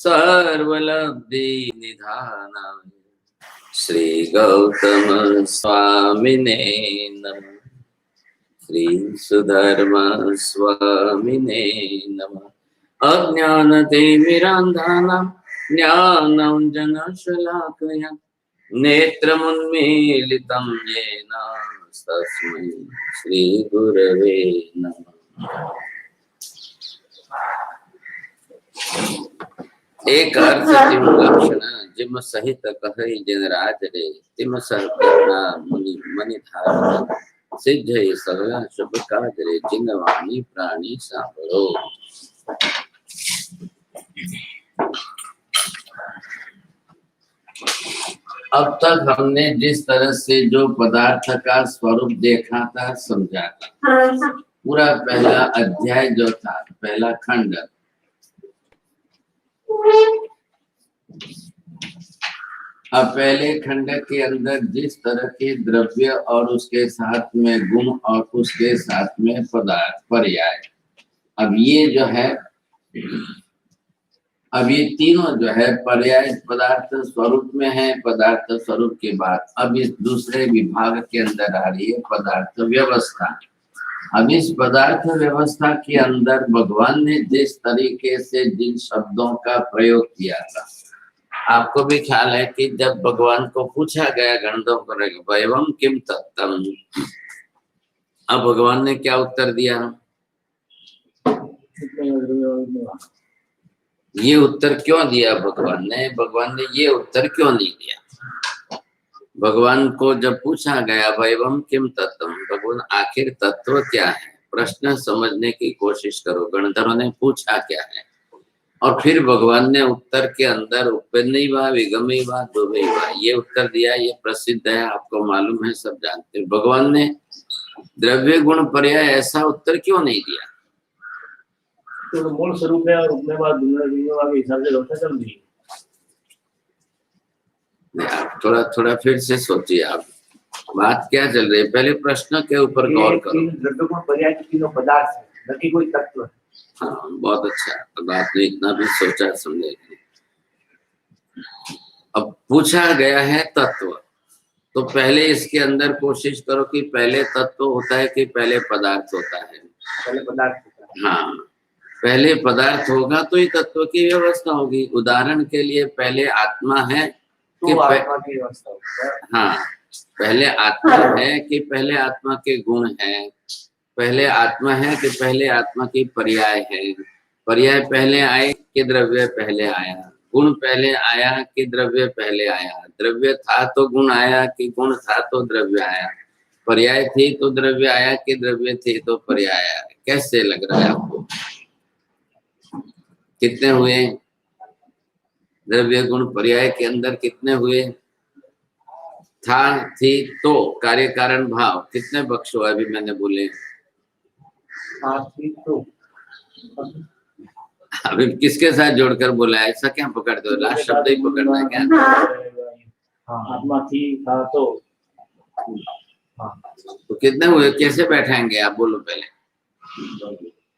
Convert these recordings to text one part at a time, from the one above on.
सर्वलब्धि निधानाय श्री गौतम स्वामिने नमः। श्री सुधर्म स्वामिने नमः। अज्ञानतिमिरान्धानां ज्ञानाञ्जनशलाकया नेत्रमुन्मीलितं येन तस्मै श्रीगुरवे नमः। एक अर्थ तिम लक्षण जिम सहित कहई जिन राज रे तिम सर्वना मुनि मनि धारण सिद्ध सगला शुभ काज रे जिन वाणी प्राणी सांभरो। अब तक हमने जिस तरह से जो पदार्थ का स्वरूप देखा था, समझा था, पूरा पहला अध्याय जो था, पहला खंड, अब पहले खंड के अंदर जिस तरह के द्रव्य और उसके साथ में गुण और उसके साथ में पदार्थ पर्याय, अब ये जो है, अब ये तीनों जो है पर्याय पदार्थ स्वरूप में है, पदार्थ स्वरूप के बाद अब इस दूसरे विभाग के अंदर आ रही है पदार्थ व्यवस्था। अब इस पदार्थ व्यवस्था के अंदर भगवान ने जिस तरीके से जिन शब्दों का प्रयोग किया था, आपको भी ख्याल है कि जब भगवान को पूछा गया गणधर्व एवं किम तत्तम, अब भगवान ने क्या उत्तर दिया? ये उत्तर क्यों दिया भगवान ने? भगवान ने ये उत्तर क्यों नहीं दिया? भगवान को जब पूछा गया एवं किम तत्वम, भगवान आखिर तत्व क्या है, प्रश्न समझने की कोशिश करो। गणधर्व ने पूछा क्या है, और फिर भगवान ने उत्तर के अंदर उपन्नी वा विगमी वा दुबई वा ये उत्तर दिया। ये प्रसिद्ध है, आपको मालूम है, सब जानते हैं। भगवान ने द्रव्य गुण पर्याय ऐसा उत्तर क्यों नहीं दिया? तो मूल स्वरूप है और उपमेय वा के हिसाब से व्यवस्था चल रही है। थोड़ा थोड़ा फिर से सोचिए, आप बात क्या चल रही है, पहले प्रश्न के ऊपर गौर करो। द्रव्य गुण पर्याय के तीनों पदार्थ है, न कि कोई तत्व। हाँ, बहुत अच्छा, अब आपने इतना भी सोचा समझे। अब पूछा गया है तत्व, तो पहले इसके अंदर कोशिश करो कि पहले तत्व होता है कि पहले पदार्थ होता है? पहले पदार्थ होता है। हाँ, पहले पदार्थ होगा तो ही तत्व की व्यवस्था होगी। उदाहरण के लिए पहले आत्मा है कि आत्मा की व्यवस्था होगी। हाँ, पहले आत्मा है कि पहले आत्मा के गुण है, पहले आत्मा है कि पहले आत्मा की पर्याय है, पर्याय पहले आए कि द्रव्य पहले आया, गुण पहले आया कि द्रव्य पहले आया, द्रव्य था तो गुण आया कि गुण था तो द्रव्य आया, पर्याय थी तो द्रव्य आया कि द्रव्य थी तो पर्याय आया। कैसे लग रहा है आपको? कितने हुए द्रव्य गुण पर्याय के अंदर? कितने हुए? था, थी, तो, कार्य कारण भाव, कितने पक्ष हुआ अभी मैंने बोले? अभी किसके साथ जोड़कर बोला है? ऐसा क्या पकड़ते हो? लास्ट शब्द ही पकड़ना है क्या? आत्मा थी, था, तो कितने हुए? कैसे बैठाएंगे आप? बोलो पहले।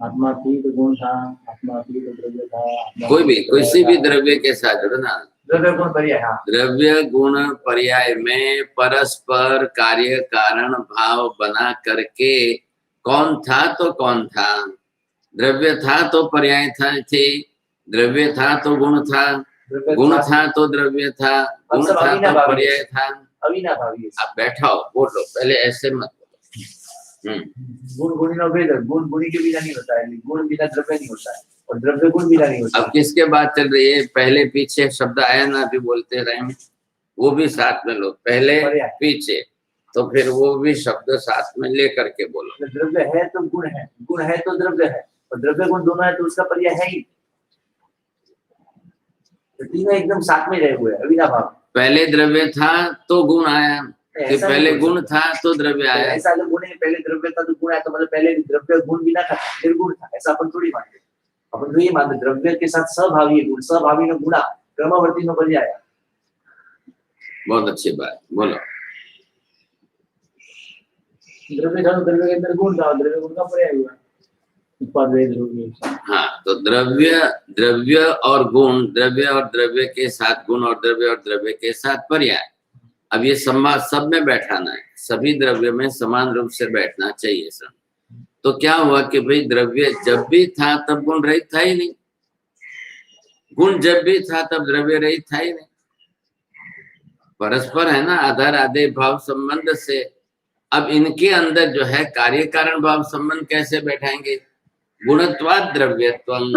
आत्मा थी तो गुण था, आत्मा थी तो द्रव्य था। कोई भी, किसी भी द्रव्य के साथ जोड़ो ना। द्रव्य गुण पर्याय। हाँ, द्रव्य गुण पर्याय में परस्पर कार्य कारण भाव बना करके कौन था तो कौन था? द्रव्य था तो पर्याय था, थे, द्रव्य था तो गुण था, गुण था तो द्रव्य था, गुण था तो पर्याय था। अविनाभावी। आप बैठाओ, बोलो पहले, ऐसे मत बोलो। गुण गुणी न भेद, गुण गुणी के बिना नहीं होता है, गुण बिना द्रव्य नहीं होता है, और द्रव्य गुण बिना नहीं होता। अब किसके बात चल रही है? पहले पीछे शब्द आया ना, अभी बोलते रहे, वो भी साथ में लो, पहले पीछे, तो फिर वो भी शब्द साथ में लेकर के बोलो। द्रव्य है तो गुण है, गुण है तो द्रव्य है, और द्रव्य गुण दोनों है तो उसका पर्याय है ही। तो तीनों एकदम साथ में रहे हुए हैं, अविनाभाव। पहले द्रव्य था तो गुण आया, कि पहले गुण था तो द्रव्य आया? ऐसा जो गुण है, पहले द्रव्य था तो गुण आया, तो मतलब पहले द्रव्य गुण बिना था, फिर गुण था, ऐसा अपन थोड़ी मानते। अपन तो ये मानते द्रव्य के साथ सहभावी गुण, सहभावी न गुणा, क्रमवर्ती न पर्याय। बहुत अच्छी बात, बोलो। द्रव्य था तो द्रव्य के अंदर गुण था, द्रव्य गुण का पर्याय हुआ। उत्पाद द्रव्य। हाँ, तो द्रव्य द्रव्य और गुण, द्रव्य और द्रव्य के साथ गुण, और द्रव्य और द्रव्य के साथ पर्याय। अब ये संवाद सब में बैठाना है, सभी द्रव्य में समान रूप से बैठना चाहिए सब। तो क्या हुआ कि भाई द्रव्य जब भी था तब गुण रहित था ही नहीं, गुण जब भी था तब द्रव्य रहित था ही नहीं। परस्पर है ना, आधार आदेश भाव संबंध से। अब इनके अंदर जो है कार्य कारण भाव संबंध कैसे बैठाएंगे? गुणत्वाद द्रव्यत्वम,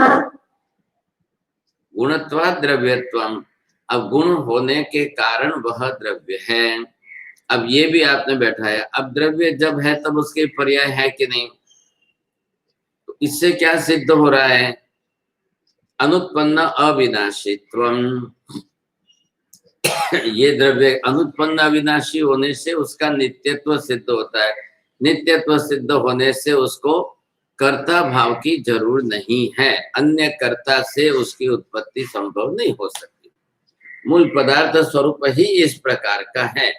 गुणत्वाद द्रव्यत्वम। अब गुण होने के कारण वह द्रव्य है। अब ये भी आपने बैठाया। अब द्रव्य जब है तब उसके पर्याय है कि नहीं? तो इससे क्या सिद्ध हो रहा है? अनुत्पन्न अविनाशीत्वम। ये द्रव्य अनुत्पन्न अविनाशी होने से उसका नित्यत्व सिद्ध होता है। नित्यत्व सिद्ध होने से उसको कर्ता भाव की जरूर नहीं है, अन्य कर्ता से उसकी उत्पत्ति संभव नहीं हो सकती। मूल पदार्थ स्वरूप ही इस प्रकार का है।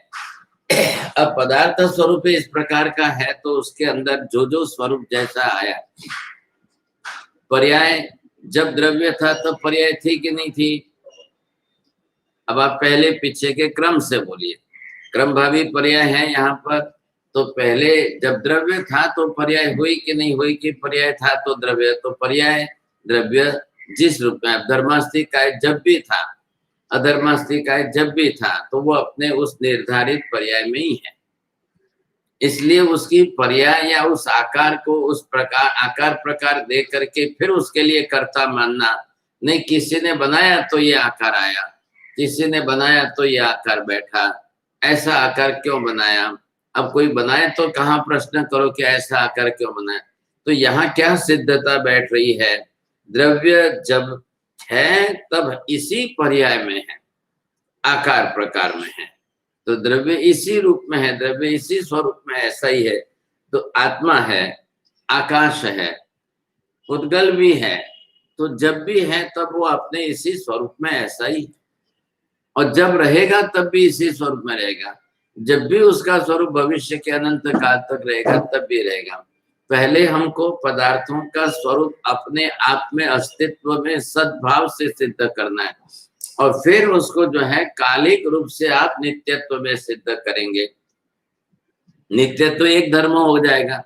अब पदार्थ स्वरूप इस प्रकार का है तो उसके अंदर जो जो स्वरूप जैसा आया, पर्याय जब द्रव्य था तब पर्याय थी कि नहीं थी? अब आप पहले पीछे के क्रम से बोलिए। क्रम भावी पर्याय है यहाँ पर। तो पहले जब द्रव्य था तो पर्याय हुई कि नहीं हुई? कि पर्याय था तो द्रव्य, तो पर्याय द्रव्य जिस रूप में धर्मास्तिकाय जब भी था, अधर्मास्तिकाय जब भी था, तो वो अपने उस निर्धारित पर्याय में ही है। इसलिए उसकी पर्याय या उस आकार को उस प्रकार आकार प्रकार दे करके फिर उसके लिए कर्ता मानना नहीं। किसी ने बनाया तो ये आकार आया, किसी ने बनाया तो ये आकार बैठा। ऐसा आकार क्यों बनाया? अब कोई बनाए तो कहाँ प्रश्न करो कि ऐसा आकार क्यों बनाया। तो यहाँ क्या सिद्धता बैठ रही है? द्रव्य जब है तब इसी पर्याय में है, आकार प्रकार में है। तो द्रव्य इसी रूप में है, द्रव्य इसी स्वरूप में ऐसा ही है। तो आत्मा है, आकाश है, उद्गल भी है। तो जब भी है तब वो अपने इसी स्वरूप में ऐसा ही, और जब रहेगा तब भी इसी स्वरूप में रहेगा। जब भी उसका स्वरूप भविष्य के अनंत काल तक रहेगा तब भी रहेगा। पहले हमको पदार्थों का स्वरूप अपने आप में अस्तित्व में सद्भाव से सिद्ध करना है, और फिर उसको जो है कालिक रूप से आप नित्यत्व में सिद्ध करेंगे। नित्यत्व एक धर्म हो जाएगा,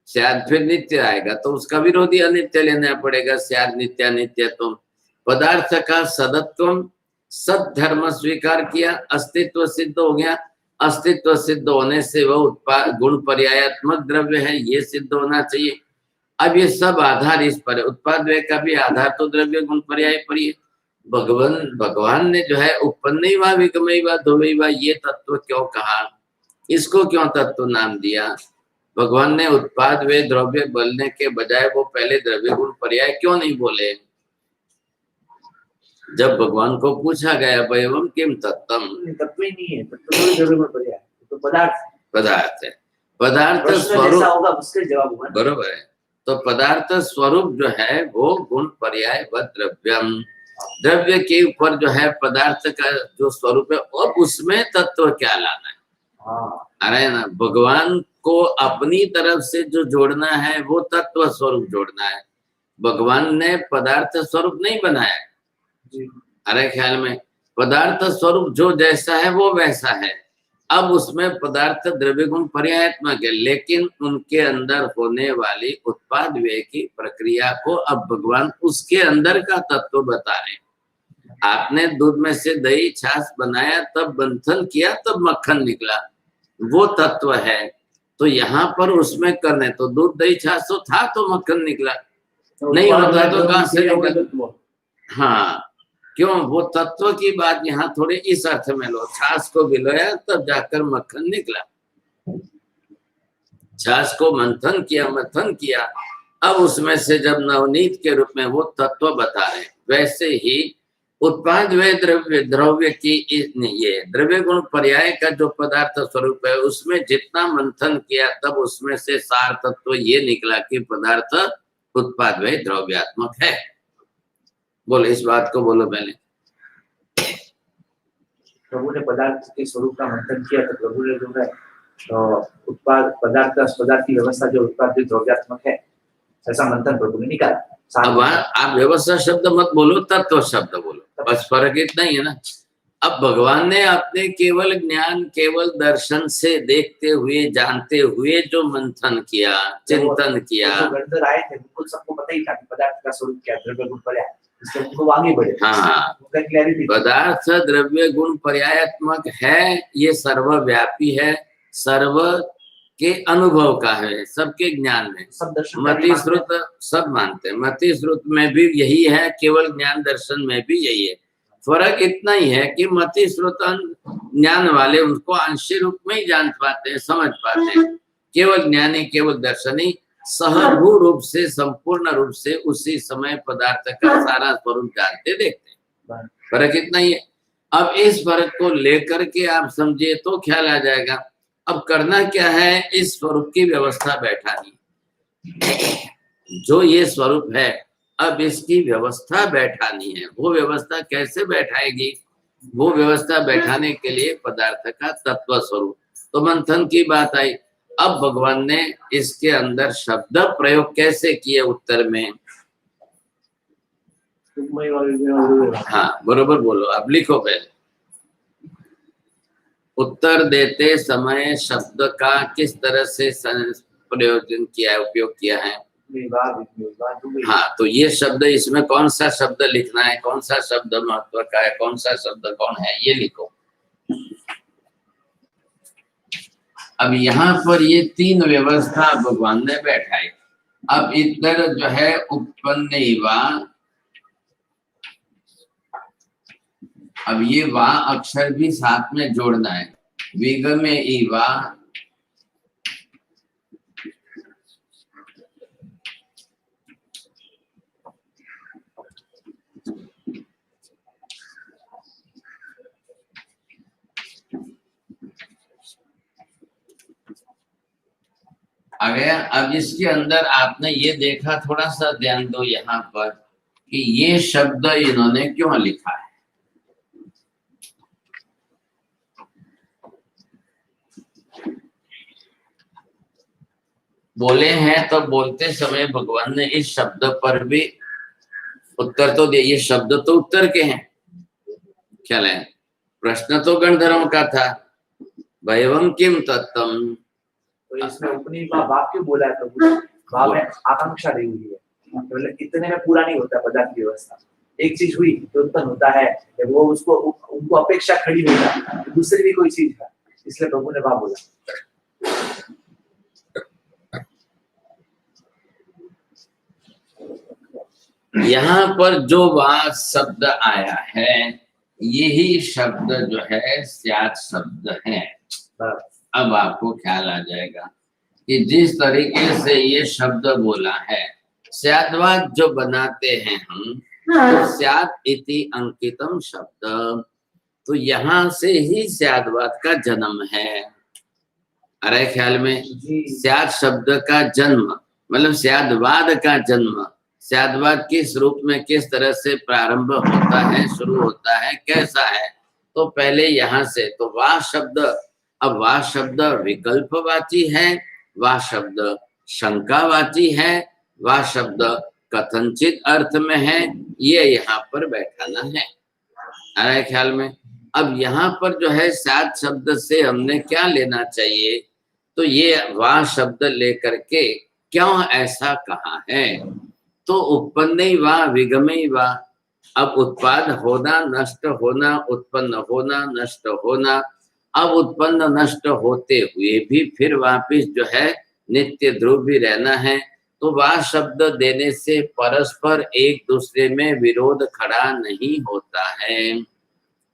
शायद फिर नित्य आएगा तो उसका विरोधी अनित्य लेना पड़ेगा। शायद नित्य नित्यत्व, पदार्थ का सदत्व सद धर्म स्वीकार किया, अस्तित्व सिद्ध हो गया। अस्तित्व सिद्ध होने से वह उत्पाद गुण पर्यायात्मक द्रव्य है, ये सिद्ध होना चाहिए। अब ये सब आधार इस पर, उत्पाद व्यय का भी आधार तो द्रव्य गुण पर्याय पर ही है। भगवान ने जो है उपन्नई वा विगमई वा ध्रुवई वा ये तत्व क्यों कहा? इसको क्यों तत्व नाम दिया? भगवान ने उत्पाद वे द्रव्य बोलने के बजाय वो पहले द्रव्य गुण पर्याय क्यों नहीं बोले? जब भगवान को पूछा गया वयम किम तत्वम, तत्व ही नहीं है, तत्व द्रव्य गुण पर्याय तो पदार्थ है। पदार्थ स्वरूप होगा उसके जवाब होगा, बरोबर है। तो पदार्थ स्वरूप जो है वो गुण पर्याय व द्रव्यम, द्रव्य के ऊपर जो है पदार्थ का जो स्वरूप है और उसमें तत्व क्या लाना है। अरे ना, भगवान को अपनी तरफ से जो जोड़ना है वो तत्व स्वरूप जोड़ना है। भगवान ने पदार्थ स्वरूप नहीं बनाया। अरे ख्याल में पदार्थ स्वरूप जो जैसा है वो वैसा है। अब उसमें पदार्थ द्रव्य गुण पर्यायात्मक है, लेकिन उनके अंदर होने वाली उत्पाद व्यय की प्रक्रिया को अब भगवान उसके अंदर का तत्व बता रहे हैं। आपने दूध में से दही छाछ बनाया, तब मंथन किया, तब मक्खन निकला, वो तत्व है। तो यहाँ पर उसमें करने तो दूध दही छाछ तो था तो मक्खन निकला, नहीं होता तो कहाँ से निकला? हाँ, क्यों? वो तत्व की बात यहाँ थोड़े इस अर्थ में लो, छाछ को भिगोया तब जाकर मक्खन निकला, छाछ को मंथन किया, अब उसमें से जब नवनीत के रूप में वो तत्व बता रहे। वैसे ही उत्पाद वे द्रव्य की ये द्रव्य गुण पर्याय का जो पदार्थ स्वरूप है उसमें जितना मंथन किया तब उसमें से सार तत्व ये निकला कि पदार्थ उत्पाद वे द्रव्यात्मक है। बोलो इस बात को, बोलो पहले। प्रभु ने पदार्थ के स्वरूप का मंथन किया तो प्रभु ने जो है तो उत्पाद पदार्थ की व्यवस्था जो उत्पाद द्रव्यात्मक है ऐसा मंथन प्रभु ने निकाला। अब आप व्यवस्था शब्द मत बोलो, तत्व शब्द बोलो, बस फर्क इतना ही है ना। अब भगवान ने अपने केवल ज्ञान, केवल दर्शन से देखते हुए, जानते हुए जो मंथन किया, चिंतन किया, गणधर आए थे बिल्कुल सबको पता ही था कि पदार्थ का स्वरूप क्या, द्रव्य गुण पर्याय, इसलिए उनको आगे बढ़े। हाँ, पदार्थ द्रव्य गुण पर्यायात्मक है, ये सर्वव्यापी है, सर्व के अनुभव का है, सबके ज्ञान में। मति श्रुत सब मानते हैं, मति श्रुत में भी यही है, केवल ज्ञान दर्शन में भी यही है। फर्क इतना ही है कि मति श्रुत ज्ञान वाले उनको अंशी रूप में ही जान पाते हैं, समझ पाते हैं। केवल ज्ञानी, केवल दर्शनी सहभू रूप से, संपूर्ण रूप से उसी समय पदार्थ का सारा स्वरूप जानते देखते हैं। फर्क इतना ही है। अब इस फर्क को लेकर के आप समझिए तो ख्याल आ जाएगा। अब करना क्या है, इस स्वरूप की व्यवस्था बैठानी, जो ये स्वरूप है अब इसकी व्यवस्था बैठानी है। वो व्यवस्था कैसे बैठाएगी? वो व्यवस्था बैठाने के लिए पदार्थ का तत्व स्वरूप, तो मंथन की बात आई। अब भगवान ने इसके अंदर शब्द प्रयोग कैसे किए उत्तर में? हाँ, बरोबर बोलो, आप लिखो पहले। उत्तर देते समय शब्द का किस तरह से प्रयोजन किया है, उपयोग किया है? हाँ, तो ये शब्द, इसमें कौन सा शब्द लिखना है, कौन सा शब्द महत्व का है, कौन सा शब्द कौन है, ये लिखो। अब यहाँ पर ये तीन व्यवस्था भगवान ने बैठाई। अब इधर जो है उत्पन्न वा, अब ये वा अक्षर भी साथ में जोड़ना है। विगमे इवा, आ गया। अब इसके अंदर आपने ये देखा, थोड़ा सा ध्यान दो यहाँ पर कि ये शब्द इन्होंने क्यों लिखा है। बोले हैं तो बोलते समय भगवान ने इस शब्द पर भी उत्तर तो दिया। ये शब्द तो उत्तर के हैं, ख्याल है। प्रश्न तो गणधर्म का था, वयवम किम तत्तम, तो इसमें उपनी का वाक्य बोला है प्रभु, भाव में आकांक्षा दी हुई है। मतलब इतने में पूरा नहीं होता पदार्थ की व्यवस्था। एक चीज हुई तो उत्पन्न होता है, वो उसको उनको अपेक्षा खड़ी होता है दूसरी भी कोई चीज है, इसलिए प्रभु ने वाह बोला। यहाँ पर जो वाह शब्द आया है, यही शब्द जो है स्यात् शब्द है। अब आपको ख्याल आ जाएगा कि जिस तरीके से ये शब्द बोला है, स्याद्वाद जो बनाते हैं हम, तो स्यात् इति अंकितम शब्द, तो यहाँ से ही स्याद्वाद का जन्म है। अरे ख्याल में, स्यात् शब्द का जन्म मतलब स्याद्वाद का जन्म, स्याद्वाद किस रूप में, किस तरह से प्रारंभ होता है, शुरू होता है, कैसा है, तो पहले यहाँ से। तो वाह शब्द, अब वाह शब्द विकल्पवाची है, वाह शब्द शंकावाची है, वाह शब्द कथनचित अर्थ में है, ये यहाँ पर बैठाना है। आ रहा है ख्याल में? अब यहाँ पर जो है स्यात् शब्द से हमने क्या लेना चाहिए, तो ये वाह शब्द लेकर के क्यों ऐसा कहा है, तो उत्पन्न वा विगमे वा। अब उत्पाद होना, नष्ट होना, उत्पन्न होना, नष्ट होना। अब उत्पन्न नष्ट होते हुए भी फिर वापिस जो है नित्य ध्रुव भी रहना है, तो वाह शब्द देने से परस्पर एक दूसरे में विरोध खड़ा नहीं होता है।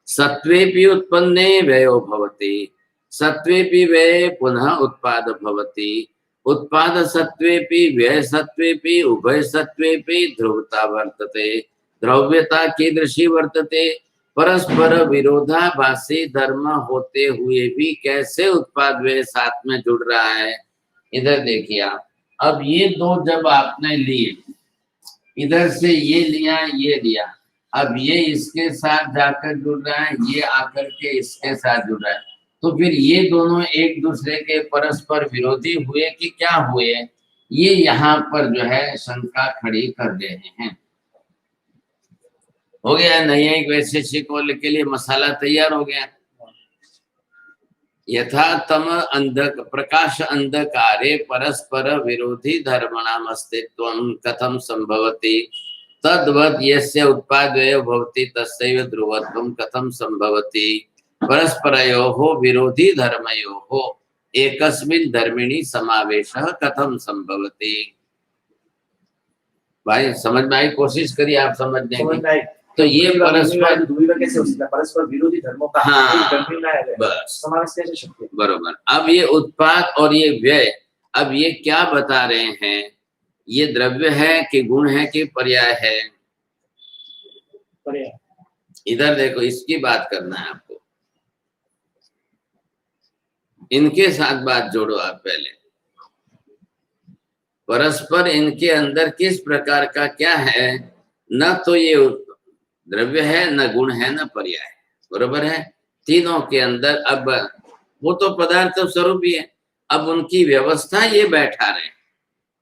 सत्वेपि उत्पन्ने व्ययो भवति, सत्वेपि व्यये पुनः उत्पाद भवति, उत्पाद सत्वेपि व्यय सत्वेपि उभय सत्वेपि ध्रुवता वर्तते, द्रव्यता कीदृशी वर्तते। परस्पर विरोधाभासी धर्म होते हुए भी कैसे उत्पाद व्यय साथ में जुड़ रहा है। इधर देखिए आप, अब ये दो जब आपने लिए, इधर से ये लिया, ये लिया, अब ये इसके साथ जाकर जुड़ रहा है, ये आकर के इसके साथ जुड़ रहा है, तो फिर ये दोनों एक दूसरे के परस्पर विरोधी हुए कि क्या हुए? ये यहाँ पर जो है शंका खड़ी कर रहे हैं। हो गया नैयायिक वैशेषिक के लिए मसाला तैयार हो गया। यथा तम अंधक प्रकाश अंधकारे परस्पर विरोधी धर्मणाम अस्तित्वं कथम संभवति तद्वद यस्य उत्पादयो भवति तस्यैव ध्रुवत्वं कथम संभवति परस्परयोः विरोधी धर्मयोः एकस्मिन् धर्मिणि समावेशः कथम संभवति। भाई समझ में आई? कोशिश करिए आप समझने की। तो ये परस्पर कैसे हो सकता है? परस्पर विरोधी धर्मों का समावेश कैसे शक्य है? बरोबर। अब ये उत्पाद और ये व्यय, अब ये क्या बता रहे हैं? ये द्रव्य है कि गुण है कि पर्याय है? पर्याय। इधर देखो, इसकी बात करना है आपको। इनके साथ बात जोड़ो आप पहले। परस्पर इनके अंदर किस प्रकार का क्या है? न तो ये द्रव्य है, न गुण है, न पर्याय है। बरोबर है? तीनों के अंदर अब वो तो पदार्थ स्वरूप ही है। अब उनकी व्यवस्था ये बैठा रहे,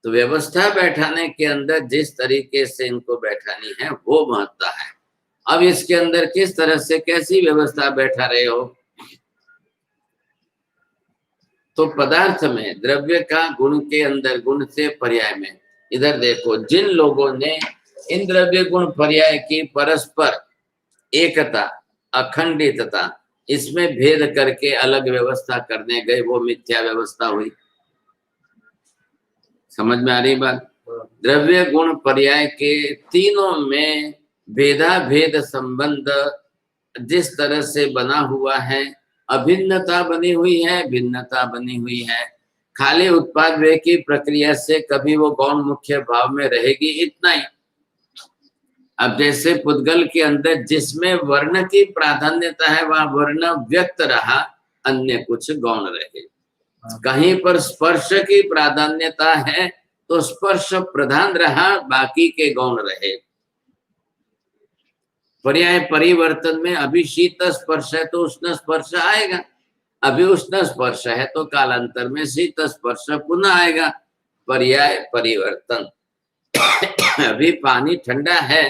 तो व्यवस्था बैठाने के अंदर जिस तरीके से इनको बैठानी है वो महत्ता है। अब इसके अंदर किस तरह से कैसी व्यवस्था बैठा रहे हो? तो पदार्थ में द्रव्य का गुण के अंदर, गुण से पर्याय में। इधर देखो, जिन लोगों ने इन द्रव्य गुण पर्याय की परस्पर एकता, अखंडितता, इसमें भेद करके अलग व्यवस्था करने गए, वो मिथ्या व्यवस्था हुई। समझ में आ रही बात? द्रव्य गुण पर्याय के तीनों में भेदा भेद संबंध जिस तरह से बना हुआ है, अभिन्नता बनी हुई है, भिन्नता बनी हुई है। खाली उत्पाद व्यय की प्रक्रिया से कभी वो गौण मुख्य भाव में रहेगी, इतना ही। अब जैसे पुद्गल के अंदर जिसमें वर्ण की प्राधान्यता है वह वर्ण व्यक्त रहा, अन्य कुछ गौण रहे। कहीं पर स्पर्श की प्राधान्यता है तो स्पर्श प्रधान रहा, बाकी के गौण रहे। पर्याय परिवर्तन में अभी शीत स्पर्श है तो उष्ण स्पर्श आएगा, अभी उष्ण स्पर्श है तो कालांतर में शीत स्पर्श पुनः आएगा। पर्याय परिवर्तन। अभी पानी ठंडा है,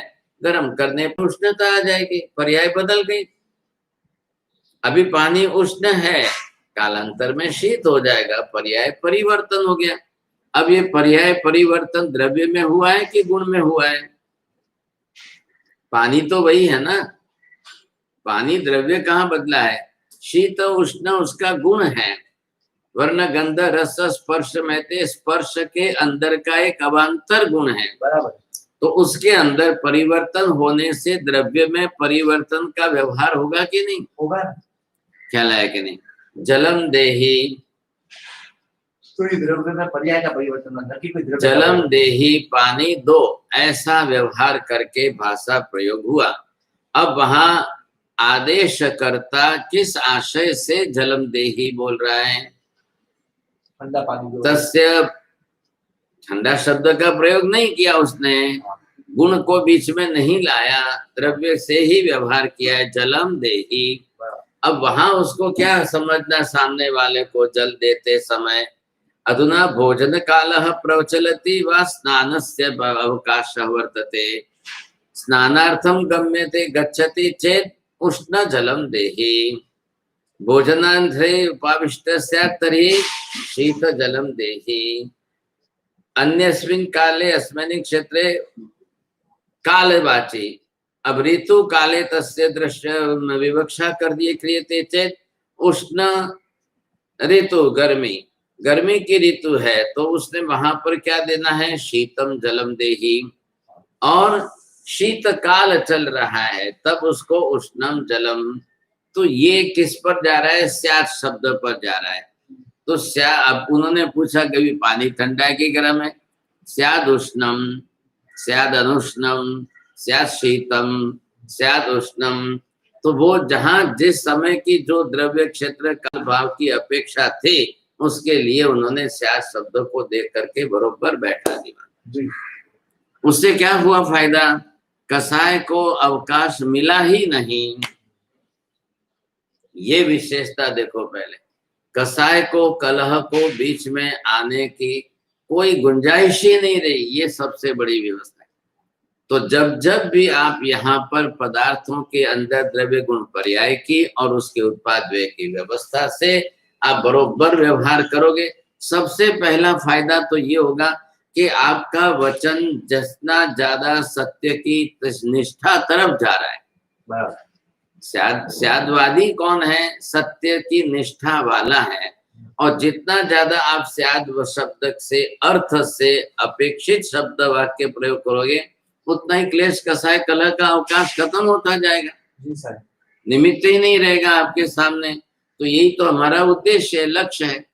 गर्म करने पर उष्णता आ जाएगी, पर्याय बदल गई। अभी पानी उष्ण है, कालांतर में शीत हो जाएगा, पर्याय परिवर्तन हो गया। अब ये पर्याय परिवर्तन द्रव्य में हुआ है कि गुण में हुआ है? पानी तो वही है ना, पानी द्रव्य कहाँ बदला है? शीत उष्ण उसका गुण है। वर्ण गंध रस स्पर्श में ते स्पर्श के अंदर का एक अवांतर गुण है। बराबर। तो उसके अंदर परिवर्तन होने से द्रव्य में परिवर्तन का व्यवहार होगा कि नहीं? होगा। ख्याल है कि नहीं? जलम देही, तो द्रव्य में पर्याय का परिवर्तन, जलम देही पानी दो, ऐसा व्यवहार करके भाषा प्रयोग हुआ। अब वहां आदेश करता किस आशय से जलम देही बोल रहा है? ठंडा पानी दो। तस्य ठंडा शब्द का प्रयोग नहीं किया उसने, गुण को बीच में नहीं लाया, द्रव्य से ही व्यवहार किया है, जलम देही। अब वहां उसको क्या समझना, सामने वाले को जल देते समय अधुना भोजन कालः प्रचलति वा स्नानस्य अवकाशः वर्तते, स्नानार्थं गम्यते गच्छति चेत् उष्ण जलं देहि, भोजनान्ते उपाविष्ट स्यात् तर्हि शीत जलं देहि। अन्यस्मिन् काले अस्मिन् क्षेत्रे कालवाची। अब ऋतु काले तस्य दृश्य विवक्षा कर दिए, क्रियते चेत उष्ण ऋतु, गर्मी, गर्मी की ऋतु है तो उसने वहां पर क्या देना है? शीतम जलम देही। और शीतकाल चल रहा है तब उसको उष्णम जलम। तो ये किस पर जा रहा है? स्यात् शब्द पर जा रहा है। तो अब उन्होंने पूछा कभी पानी ठंडा है कि गर्म है? स्याद उष्णम, स्याद अनुष्णम, स्याद शीतम, स्याद उष्णम। तो वो जहां जिस समय की जो द्रव्य क्षेत्र काल भाव की अपेक्षा थी उसके लिए उन्होंने स्याद शब्द को देख करके बरोबर बैठा दिया। उससे क्या हुआ फायदा? कसाय को अवकाश मिला ही नहीं। ये विशेषता देखो पहले, कसाय को, कलह को बीच में आने की कोई गुंजाइश ही नहीं रही। ये सबसे बड़ी व्यवस्था है। तो जब जब भी आप यहाँ पर पदार्थों के अंदर द्रव्य गुण पर्याय की और उसके उत्पाद व्यय की व्यवस्था से आप बरोबर व्यवहार करोगे, सबसे पहला फायदा तो ये होगा कि आपका वचन जितना ज्यादा सत्य की निष्ठा तरफ जा रहा है। स्यादवादी कौन है? सत्य की निष्ठा वाला है। और जितना ज्यादा आप स्याद शब्द से, अर्थ से अपेक्षित शब्द वाक्य प्रयोग करोगे, उतना ही क्लेश कसाय कलह का अवकाश खत्म होता जाएगा। निमित्त ही नहीं रहेगा आपके सामने। तो यही तो हमारा उद्देश्य है, लक्ष्य है।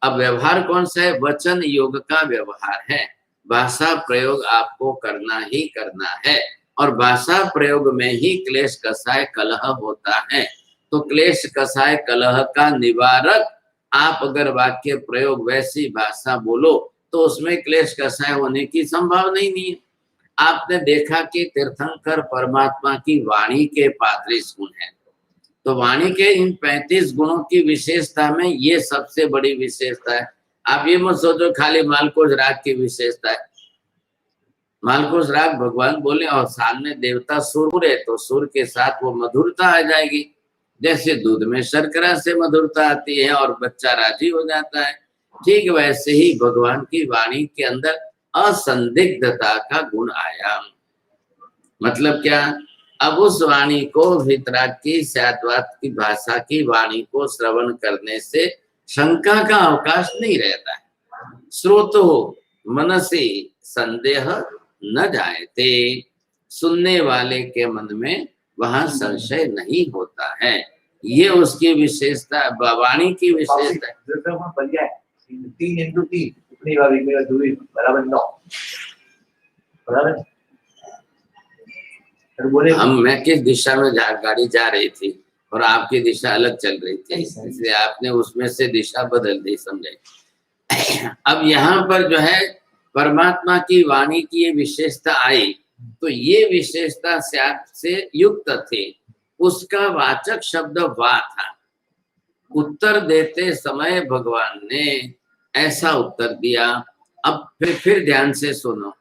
अब व्यवहार कौन सा है? वचन योग का व्यवहार है। भाषा प्रयोग आपको करना ही करना है और भाषा प्रयोग में ही क्लेश कसाय कलह होता है। तो क्लेश कसाय कलह का निवारक आप अगर वाक्य प्रयोग वैसी भाषा बोलो तो उसमें क्लेश कसाय होने की संभावना ही नहीं है। आपने देखा कि तीर्थंकर परमात्मा की वाणी के 35 गुण हैं। तो वाणी के इन 35 गुणों की विशेषता में ये सबसे बड़ी विशेषता है। आप ये मत सोचो खाली मालकोज राग की विशेषता है। मालकोज राग भगवान बोले और सामने देवता सुर है तो सुर के साथ वो मधुरता आ जाएगी। जैसे दूध में शर्करा से मधुरता आती है और बच्चा राजी हो जाता है, ठीक वैसे ही भगवान की वाणी के अंदर असंदिग्धता का गुण आया। मतलब क्या? अब उस वाणी को वितराग की स्याद्वात की भाषा की वाणी को श्रवण करने से शंका का अवकाश नहीं रहता है। श्रोतो मनसी संदेह न जायते, सुनने वाले के मन में वहां संशय नहीं होता है। ये उसकी विशेषता, वाणी की विशेषता है। 3 बराबर 9 बराबर। मैं किस दिशा में गाड़ी जा रही थी और आपकी दिशा अलग चल रही थी, इसलिए आपने उसमें से दिशा बदल दी, समझे? अब यहाँ पर जो है परमात्मा की वाणी की ये विशेषता आई, तो ये विशेषता से युक्त थे। उसका वाचक शब्द वा था। उत्तर देते समय भगवान ने ऐसा उत्तर दिया। अब फिर ध्यान से सुनो।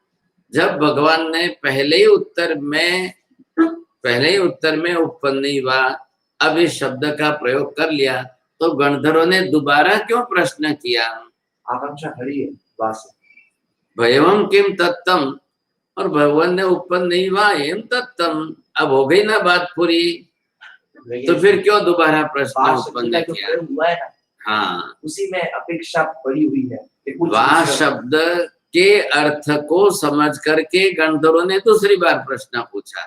जब भगवान ने पहले ही उत्तर में उपपन्नी वा अब इस शब्द का प्रयोग कर लिया, तो गणधरों ने दोबारा क्यों प्रश्न किया? आकांक्षा खड़ी है बस। भयवम किम तत्तम, और भगवान ने उपपन्नी वा एम तत्तम। अब हो गई ना बात पूरी, तो फिर क्यों दोबारा प्रश्न उत्पन्न किया? हुआ है ना, हाँ, उसी में अपेक्षा पड़ी हुई है। वाह शब्द के अर्थ को समझ करके गणधरों ने दूसरी बार प्रश्न पूछा।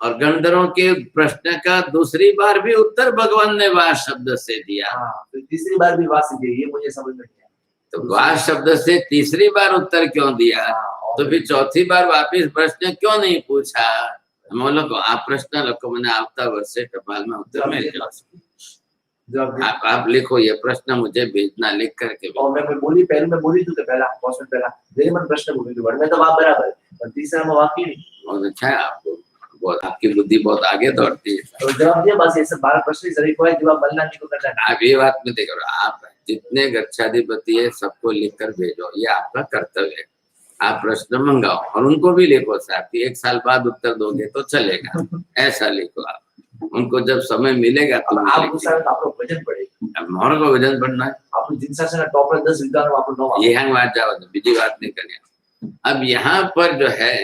और गणधरों के प्रश्न का दूसरी बार भी उत्तर भगवान ने वाह शब्द से दिया। तो तीसरी बार भी वाह से दिया, ये मुझे समझ में नहीं आया। तो वाह शब्द से तीसरी बार उत्तर क्यों दिया? तो फिर चौथी बार वापिस प्रश्न क्यों नहीं पूछा? आप प्रश्न रखो, मैंने आपका वर्ष टपाल में उत्तर मिल जाओ। आप लिखो ये प्रश्न, मुझे भेजना, लिख करके। और मैं बोली पहला क्वेश्चन पहला मेरे मन प्रश्न बोली वर्ड में तो आप बराबर, पर तीसरा में वाक्य नहीं। बहुत अच्छा है, आपको बहुत, आपकी बुद्धि बहुत आगे दौड़ती है। तो जवाब दिया बस, ये सब 12 प्रश्न सही को है, जवाब बनना नहीं को करना है। आप ये बात में देखो, आप जितने गच्छाधिपति है सबको लिखकर भेजो, ये आपका कर्तव्य है। आप प्रश्न मंगाओ और उनको भी लिखो साहब कि 1 साल बाद उत्तर दोगे तो चलेगा, ऐसा लिखो आप। उनको जब समय मिलेगा तो आपको वजन पड़ेगा। मोहर को वजन बढ़ना है। आप जिन से टॉपर 10 विद्वान आपको 9 ये हंग बात जाओ, बीजी बात नहीं करनी। अब यहाँ पर जो है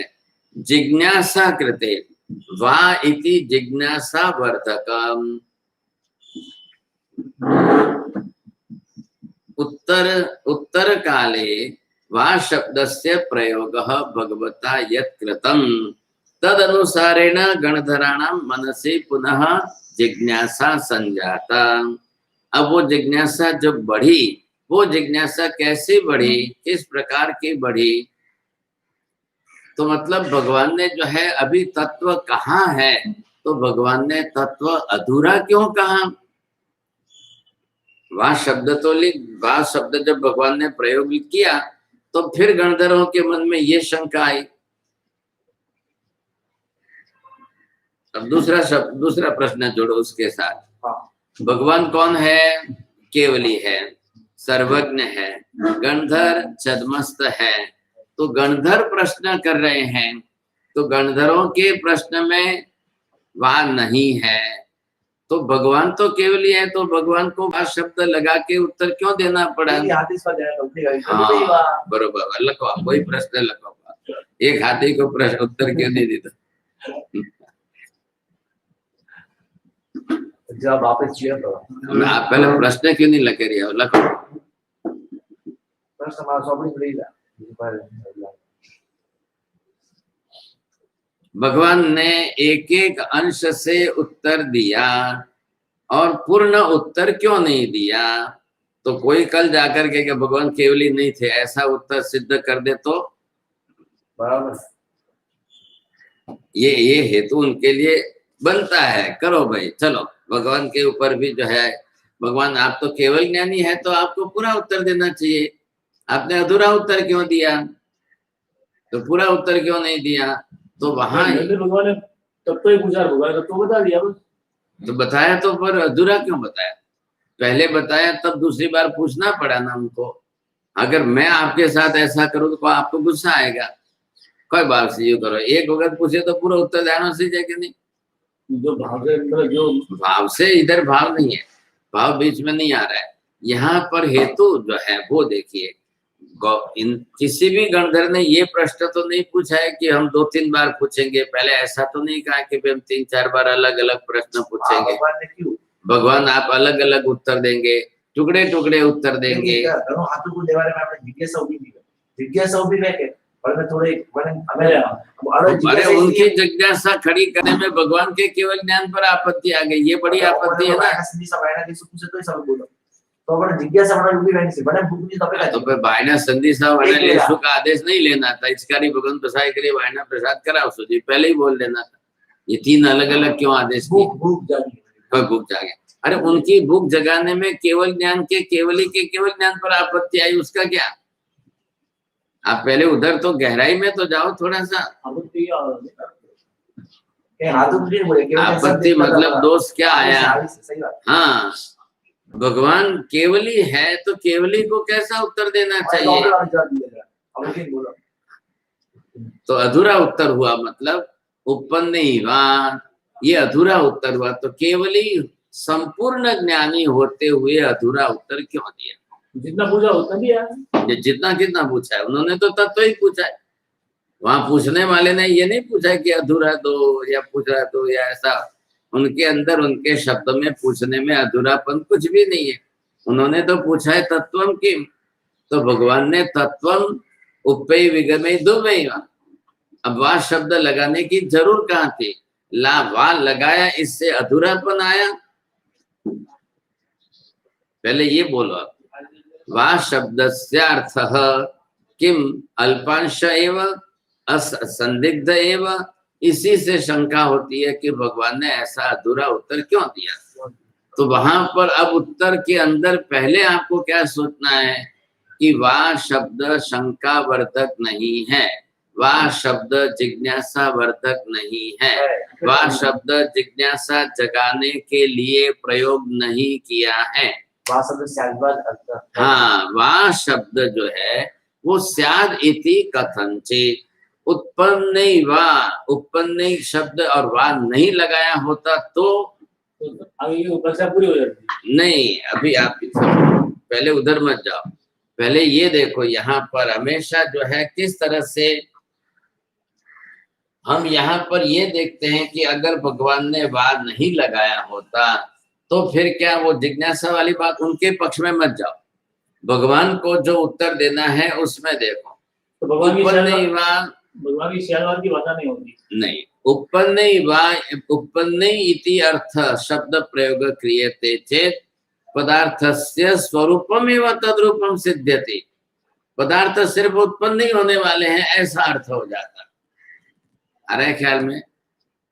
जिज्ञासा कृते वा इति जिज्ञासा वर्धकम, उत्तर काले वा शब्दस्य प्रयोगः भगवता यत् कृतं तदनुसारेण गणधराणां मनसि पुनः जिज्ञासा संजाता। अब वो जिज्ञासा जब बढ़ी, वो जिज्ञासा कैसे बढ़ी, किस प्रकार की बढ़ी? तो मतलब भगवान ने जो है अभी तत्व कहाँ है, तो भगवान ने तत्व अधूरा क्यों कहा? वाह शब्द तो वाह शब्द जब भगवान ने प्रयोग किया तो फिर गणधरों के मन में ये शंका आई। अब दूसरा प्रश्न जोड़ो उसके साथ। भगवान कौन है? केवली है, सर्वज्ञ है, गणधर छद्मस्त है। तो गणधर प्रश्न कर रहे हैं, तो गणधरों के प्रश्न में वाद नहीं है, तो भगवान तो केवल ही है, तो भगवान को वाद शब्द लगा के उत्तर क्यों देना पड़ा? हाँ बरोबर, लखवा वही प्रश्न लखवा, एक हाथी को प्रश्न उत्तर क्यों नहीं देता? जब वापस किया तो आप पहले प्रश्न क्यों नहीं लगे रही हो? लखो प्रश्न हमारा सब नहीं मिलेगा। भगवान ने एक एक अंश से उत्तर दिया और पूर्ण उत्तर क्यों नहीं दिया? तो कोई कल जाकर के भगवान केवली नहीं थे ऐसा उत्तर सिद्ध कर दे तो बराबर, ये हेतु उनके लिए बनता है। करो भाई, चलो भगवान के ऊपर भी जो है, भगवान आप तो केवल ज्ञानी है तो आपको पूरा उत्तर देना चाहिए, आपने अधूरा उत्तर क्यों दिया? तो पूरा उत्तर क्यों नहीं दिया? तो वहां भगवान ने तब तो ही पूछा, भगवान तो बता दिया बस। तो बताया तो, पर अधूरा क्यों बताया? पहले बताया तब दूसरी बार पूछना पड़ा ना उनको। अगर मैं आपके साथ ऐसा करूं तो आपको गुस्सा आएगा, कोई बात से यू करो, एक वक्त पूछे तो पूरा उत्तर देना सीखे कि नहीं? जो भाव से, जो भाव से, इधर भाव नहीं है, भाव बीच में नहीं आ रहा है। यहाँ पर हेतु जो है वो देखिए, किसी भी गणधर ने ये प्रश्न तो नहीं पूछा है कि हम 2-3 बार पूछेंगे, पहले ऐसा तो नहीं कहा कि हम 3-4 बार अलग अलग प्रश्न पूछेंगे। भगवान आप अलग अलग उत्तर देंगे, टुकड़े टुकड़े उत्तर देंगे। अरे उनकी जिज्ञासा खड़ी करने में भगवान के केवल ज्ञान पर आपत्ति आ गई, ये बड़ी आपत्ति है ना। तो जिज्ञासा तो फिर भाईना संदेशा वाले लेशु का आदेश नहीं लेना था, इसकारी भगवान प्रसाद के लिए भाईना प्रसाद कराओ जी, पहले ही बोल देना था। ये 3 अलग अलग क्यों आदेश? भूख जागे। अरे उनकी भूख जगाने में केवल ज्ञान के केवली के केवल ज्ञान पर आपत्ति आई, उसका क्या? आप पहले उधर तो गहराई में तो जाओ थोड़ा सा। आपत्ति मतलब दोष क्या आया? हाँ, भगवान केवली है तो केवली को कैसा उत्तर देना चाहिए? तो अधूरा उत्तर हुआ, मतलब उत्पन्न ही हुआ, ये अधूरा उत्तर हुआ। तो केवली संपूर्ण ज्ञानी होते हुए अधूरा उत्तर क्यों दिया? जितना पूछा उतना दिया, जितना कितना पूछा है उन्होंने तो तत्व ही पूछा है। वहां पूछने वाले ने ये नहीं पूछा कि अधूरा दो या पूछा दो या ऐसा, उनके अंदर उनके शब्द में पूछने में अधूरापन कुछ भी नहीं है। उन्होंने तो पूछा है तत्वम किम, तो भगवान ने तत्वम उपय विगमय दुर्मय, अब वाह शब्द लगाने की जरूर कहाँ थी? ला वाह लगाया, इससे अधूरापन आया। पहले ये बोलो, वाह शब्दस्य अर्थः किम अल्पांश एव असंदिग्ध एव, इसी से शंका होती है कि भगवान ने ऐसा अधूरा उत्तर क्यों दिया। तो वहां पर अब उत्तर के अंदर पहले आपको क्या सोचना है कि वाह शब्द शंका वर्धक नहीं है, वाह शब्द जिज्ञासा वर्धक नहीं है, वाह शब्द जिज्ञासा जगाने के लिए प्रयोग नहीं किया है। हाँ, वाह शब्द जो है वो स्याद इति कथनचित, उत्पन्न उत्पन्न शब्द और वाह नहीं लगाया होता तो पूरी हो जाती। नहीं, अभी आप पहले उधर मत जाओ, पहले ये देखो यहाँ पर हमेशा जो है किस तरह से हम यहाँ पर ये देखते हैं कि अगर भगवान ने वाह नहीं लगाया होता तो फिर क्या वो जिज्ञासा वाली बात, उनके पक्ष में मत जाओ, भगवान को जो उत्तर देना है उसमें देखो। तो भगवान की श्यालवाद की भाषा नहीं होगी, नहीं, उत्पन्न इति अर्थ शब्द प्रयोग क्रियते चेत पदार्थस्य स्वरूपमेव तद्रूपम सिद्ध्यति, पदार्थ सिर्फ उत्पन्न नहीं होने वाले हैं ऐसा अर्थ हो जाता। अरे ख्याल में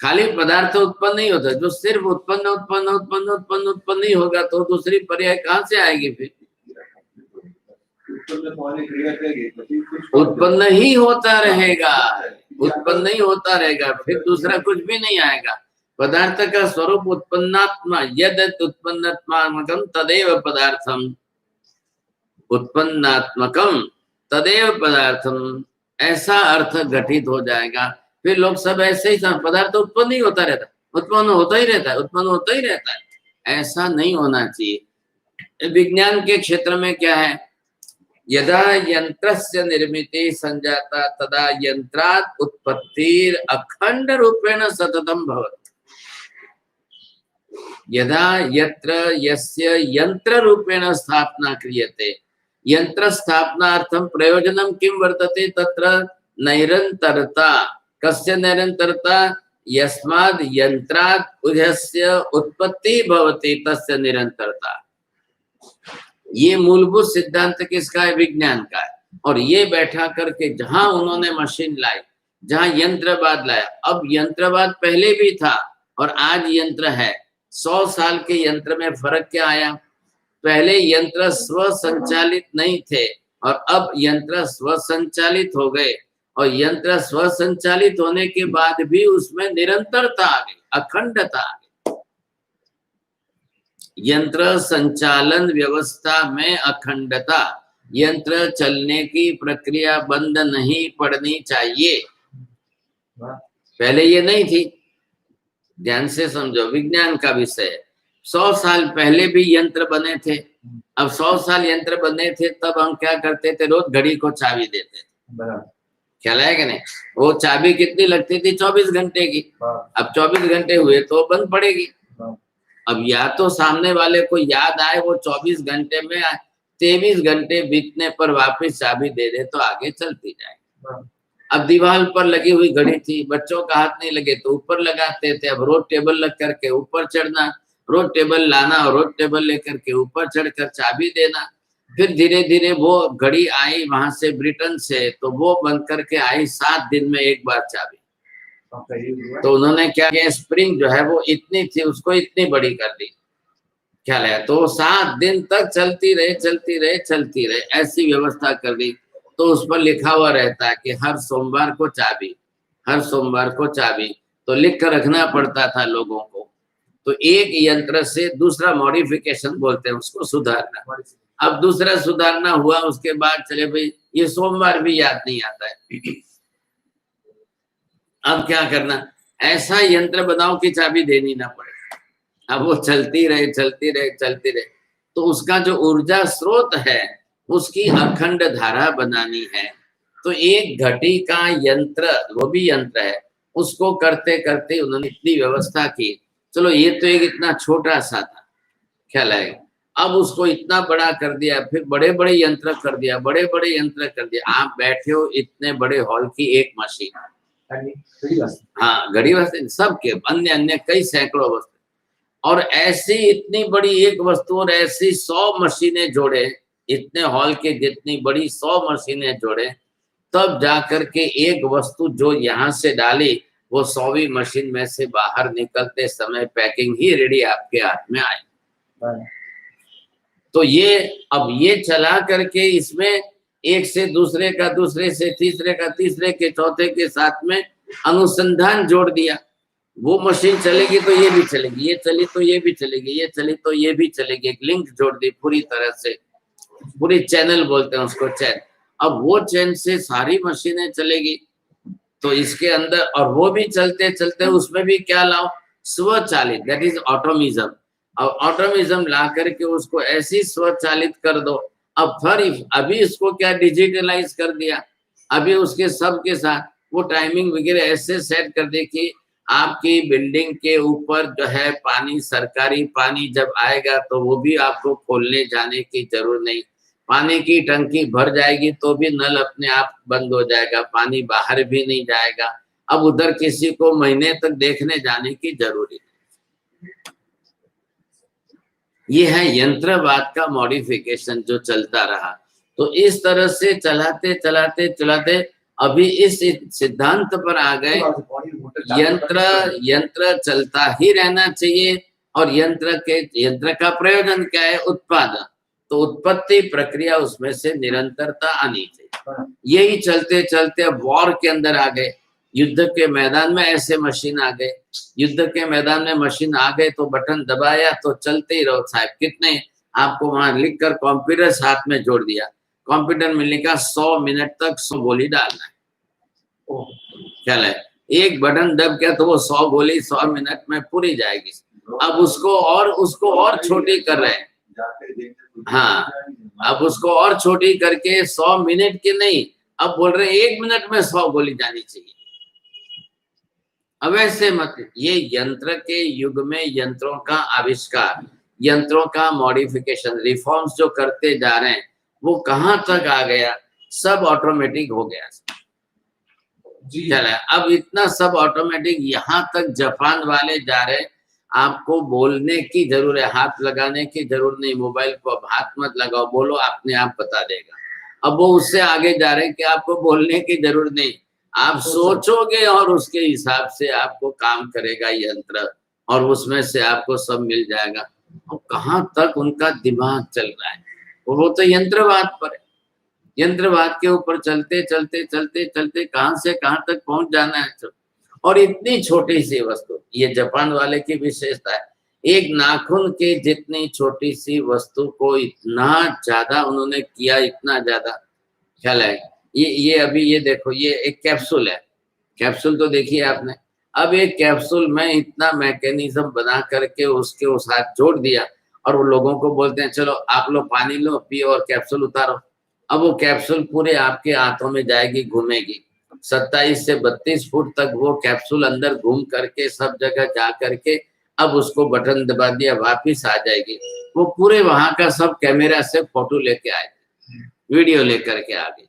खाली पदार्थ उत्पन्न नहीं होता, जो सिर्फ उत्पन्न उत्पन्न उत्पन्न उत्पन्न उत्पन्न नहीं होगा तो दूसरी पर्याय कहाँ से आएगी? फिर उत्पन्न ही होता रहेगा, उत्पन्न नहीं होता रहेगा, फिर दूसरा कुछ भी नहीं आएगा। पदार्थ का स्वरूप उत्पन्नात्मा, यद उत्पन्नात्मात्मकं तदेव पदार्थम, उत्पन्नात्मकम तदेव पदार्थम, ऐसा अर्थ घटित हो जाएगा। फिर लोग सब ऐसे ही पदार्थ उत्पन्न ही होता रहता, उत्पन्न होता ही रहता है, उत्पन्न होता ही रहता है, ऐसा नहीं होना चाहिए। विज्ञान के क्षेत्र में क्या है, यदा यंत्रस्य निर्मिते संजाता तदा यंत्रात् उत्पत्तिर अखंड रूपेण सततम भवति। यदा यत्र यस्य यंत्र रूपेण स्थापना क्रियते, यंत्र स्थापनार्थं प्रयोजनं किं वर्तते, तत्र नैरन्तरता। कस्य नैरन्तरता, यस्माद् यंत्रात् उदयस्य उत्पत्ति भवति तस्य निरंतरता। ये मूलभूत सिद्धांत किसका है, विज्ञान का है। और ये बैठा करके जहां उन्होंने मशीन लाई, जहां यंत्रवाद लाया, अब यंत्रवाद पहले भी था और आज यंत्र है। 100 साल के यंत्र में फर्क क्या आया, पहले यंत्र स्वसंचालित नहीं थे और अब यंत्र स्वसंचालित हो गए, और यंत्र स्वसंचालित होने के बाद भी उसमें निरंतरता आ गई, अखंडता आ गई। यंत्र संचालन व्यवस्था में अखंडता, यंत्र चलने की प्रक्रिया बंद नहीं पड़नी चाहिए, पहले ये नहीं थी। ध्यान से समझो, विज्ञान का विषय। 100 साल पहले भी यंत्र बने थे, अब 100 साल यंत्र बने थे तब हम क्या करते थे, रोज घड़ी को चाबी देते थे, ख्याल है कि नहीं। वो चाबी कितनी लगती थी, 24 घंटे की। अब 24 घंटे हुए तो बंद पड़ेगी। अब या तो सामने वाले को याद आए, वो 24 घंटे में 23 घंटे बीतने पर वापस चाबी दे दे तो आगे चलती जाए। अब दीवार पर लगी हुई घड़ी थी, बच्चों का हाथ नहीं लगे तो ऊपर लगाते थे। अब रोज टेबल लग करके ऊपर चढ़ना, रोज टेबल लाना और रोज टेबल लेकर के ऊपर चढ़कर चाबी देना। फिर धीरे धीरे वो घड़ी आई वहां से ब्रिटेन से, तो वो बंद करके आई 7 दिन में एक बार चाबी। तो उन्होंने क्या किया, स्प्रिंग जो है वो इतनी थी, उसको इतनी बड़ी कर दी, ख्याल है। तो 7 दिन तक चलती रहे चलती रहे चलती रहे, ऐसी व्यवस्था कर दी। तो उस पर लिखा हुआ रहता है कि हर सोमवार को चाबी, हर सोमवार को चाबी, तो लिख कर रखना पड़ता था लोगों को। तो एक यंत्र से दूसरा मॉडिफिकेशन बोलते हैं उसको, सुधारना। अब दूसरा सुधारना हुआ, उसके बाद चले भाई ये सोमवार भी याद नहीं आता है, अब क्या करना, ऐसा यंत्र बनाओ कि चाबी देनी ना पड़े। अब वो चलती रहे चलती रहे चलती रहे, तो उसका जो ऊर्जा स्रोत है उसकी अखंड धारा बनानी है। तो एक घटी का यंत्र, वो भी यंत्र है, उसको करते करते उन्होंने इतनी व्यवस्था की। चलो ये तो एक इतना छोटा सा था, ख्याल है। अब उसको इतना बड़ा कर दिया, फिर बड़े बड़े यंत्र कर दिया, बड़े बड़े यंत्र कर दिया। आप बैठे हो इतने बड़े हॉल की एक मशीन, हाँ घड़ी वस्तु, सबके अन्य अन्य कई सैकड़ों वस्तु, और ऐसी इतनी बड़ी एक वस्तु और ऐसी 100 मशीनें जोड़े, इतने हॉल के जितनी बड़ी 100 मशीनें जोड़े, तब जाकर के एक वस्तु जो यहाँ से डाली वो 100वीं मशीन में से बाहर निकलते समय पैकिंग ही रेडी आपके हाथ में आई। तो ये अब ये चला करके इसमें एक से दूसरे का, दूसरे से तीसरे का, तीसरे के चौथे के साथ में अनुसंधान जोड़ दिया। वो मशीन चलेगी तो ये भी चलेगी, ये चली तो ये भी चलेगी, ये चली तो ये भी चलेगी, एक लिंक जोड़ दी पूरी तरह से, पूरी चैनल बोलते हैं उसको, चैन। अब वो चैन से सारी मशीनें चलेगी, तो इसके अंदर, और वो भी चलते चलते उसमें भी क्या लाओ, स्वचालित, दैट इज ऑटोमिज्म। अब ऑटोमिज्म ला करके उसको ऐसी स्वचालित कर दो। अब फिर अभी इसको क्या डिजिटलाइज कर दिया, अभी उसके सब के साथ वो टाइमिंग वगैरह ऐसे सेट कर दे कि आपकी बिल्डिंग के ऊपर जो है पानी, सरकारी पानी जब आएगा तो वो भी आपको खोलने जाने की जरूरत नहीं, पानी की टंकी भर जाएगी तो भी नल अपने आप बंद हो जाएगा, पानी बाहर भी नहीं जाएगा। अब उधर किसी को महीने तक देखने जाने की जरूरत नहीं। ये है यंत्रवाद का मॉडिफिकेशन जो चलता रहा। तो इस तरह से चलाते चलाते चलाते अभी इस सिद्धांत पर आ गए, यंत्र चलता ही रहना चाहिए। और यंत्र का प्रयोजन क्या है, उत्पादन। तो उत्पत्ति प्रक्रिया उसमें से निरंतरता आनी चाहिए। यही चलते चलते अब वॉर के अंदर आ गए, युद्ध के मैदान में ऐसे मशीन आ गए, युद्ध के मैदान में मशीन आ गए तो बटन दबाया तो चलते ही रहो साहब, कितने आपको वहां लिखकर कंप्यूटर साथ में जोड़ दिया, कंप्यूटर में लिखा 100 मिनट तक 100 गोली डालना है। ख्याल है, एक बटन दब गया तो वो 100 गोली 100 मिनट में पूरी जाएगी। अब उसको और छोटी कर रहे हैं। हाँ, अब उसको और छोटी करके 100 मिनट की नहीं, अब बोल रहे 1 मिनट में 100 गोली जानी चाहिए। अब ऐसे मत, ये यंत्र के युग में यंत्रों का आविष्कार, यंत्रों का मॉडिफिकेशन, रिफॉर्म्स जो करते जा रहे हैं वो कहाँ तक आ गया, सब ऑटोमेटिक हो गया। चला, अब इतना सब ऑटोमेटिक, यहाँ तक जापान वाले जा रहे, आपको बोलने की जरूरत है, हाथ लगाने की जरूरत नहीं, मोबाइल को अब हाथ मत लगाओ, बोलो अपने आप बता देगा। अब वो उससे आगे जा रहे हैं कि आपको बोलने की जरूरत नहीं, आप सोचोगे और उसके हिसाब से आपको काम करेगा यंत्र, और उसमें से आपको सब मिल जाएगा। और कहाँ तक उनका दिमाग चल रहा है, वो तो यंत्रवाद पर है। यंत्रवाद के ऊपर चलते चलते चलते चलते कहां से कहां तक पहुंच जाना है। और इतनी छोटी सी वस्तु, ये जापान वाले की विशेषता है, एक नाखून के जितनी छोटी सी वस्तु को इतना ज्यादा उन्होंने किया, इतना ज्यादा। ख्याल है, ये अभी ये देखो, ये एक कैप्सूल है, कैप्सूल तो देखिए आपने, अब एक कैप्सूल में इतना मैकेनिज्म बना करके उसके उस हाथ जोड़ दिया, और वो लोगों को बोलते हैं चलो आप लोग पानी लो पियो और कैप्सूल उतारो। अब वो कैप्सूल पूरे आपके हाथों में जाएगी, घूमेगी 27 से 32 फुट तक वो कैप्सूल अंदर घूम करके सब जगह जा करके, अब उसको बटन दबा दिया वापिस आ जाएगी। वो पूरे वहां का सब कैमरा से फोटो लेके आए, वीडियो लेकर के आ गए,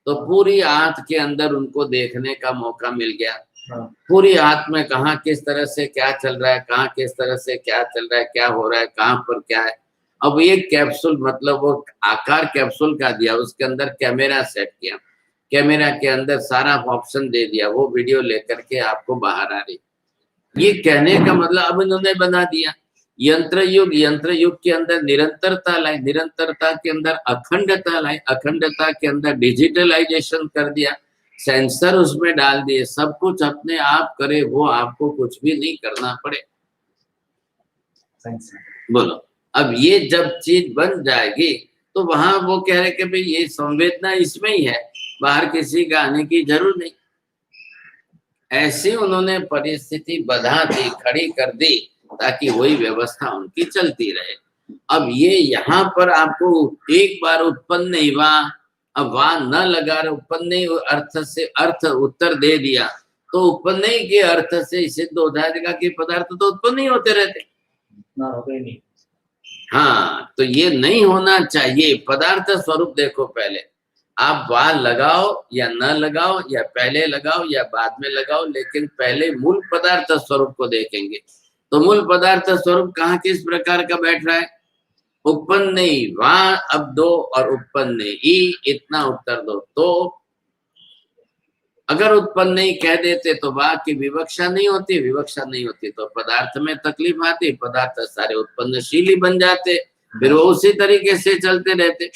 तो पूरी हाथ के अंदर उनको देखने का मौका मिल गया। पूरी हाथ में कहाँ किस तरह से क्या चल रहा है, कहाँ किस तरह से क्या चल रहा है, क्या हो रहा है, कहाँ पर क्या है। अब एक कैप्सूल, मतलब वो आकार कैप्सूल का दिया, उसके अंदर कैमरा सेट किया, कैमरा के अंदर सारा ऑप्शन दे दिया, वो वीडियो लेकर के आपको बाहर आ रही। ये कहने का मतलब अब इन्होंने बना दिया यंत्र युग के अंदर निरंतरता लाई, निरंतरता के अंदर अखंडता लाई, अखंडता के अंदर डिजिटलाइजेशन कर दिया, सेंसर उसमें डाल दिए, सब कुछ अपने आप करे, वो आपको कुछ भी नहीं करना पड़े। बोलो, अब ये जब चीज बन जाएगी तो वहां वो कह रहे कि भाई ये संवेदना इसमें ही है, बाहर किसी का आने की जरूरत नहीं। ऐसी उन्होंने परिस्थिति बधा दी, खड़ी कर दी, ताकि वही व्यवस्था उनकी चलती रहे। अब ये यहाँ पर आपको एक बार उत्पन्न नहीं हुआ, अब वहां न लगा रहे, उत्पन्न अर्थ से अर्थ उत्तर दे दिया, तो उत्पन्न के अर्थ से सिद्ध हो जाएगा कि पदार्थ तो उत्पन्न नहीं होते रहते नहीं। हाँ, तो ये नहीं होना चाहिए। पदार्थ स्वरूप देखो, पहले आप वाह लगाओ या न लगाओ, या पहले लगाओ या बाद में लगाओ, लेकिन पहले मूल पदार्थ स्वरूप को देखेंगे। तो मूल पदार्थ स्वरूप कहाँ किस प्रकार का बैठ रहा है, उत्पन्न नहीं वाह अब दो और उत्पन्न नहीं इतना उत्तर दो। तो अगर उत्पन्न नहीं कह देते तो वाह की विवक्षा नहीं होती, विवक्षा नहीं होती तो पदार्थ में तकलीफ आती, पदार्थ सारे उत्पन्नशील बन जाते, फिर वो उसी तरीके से चलते रहते,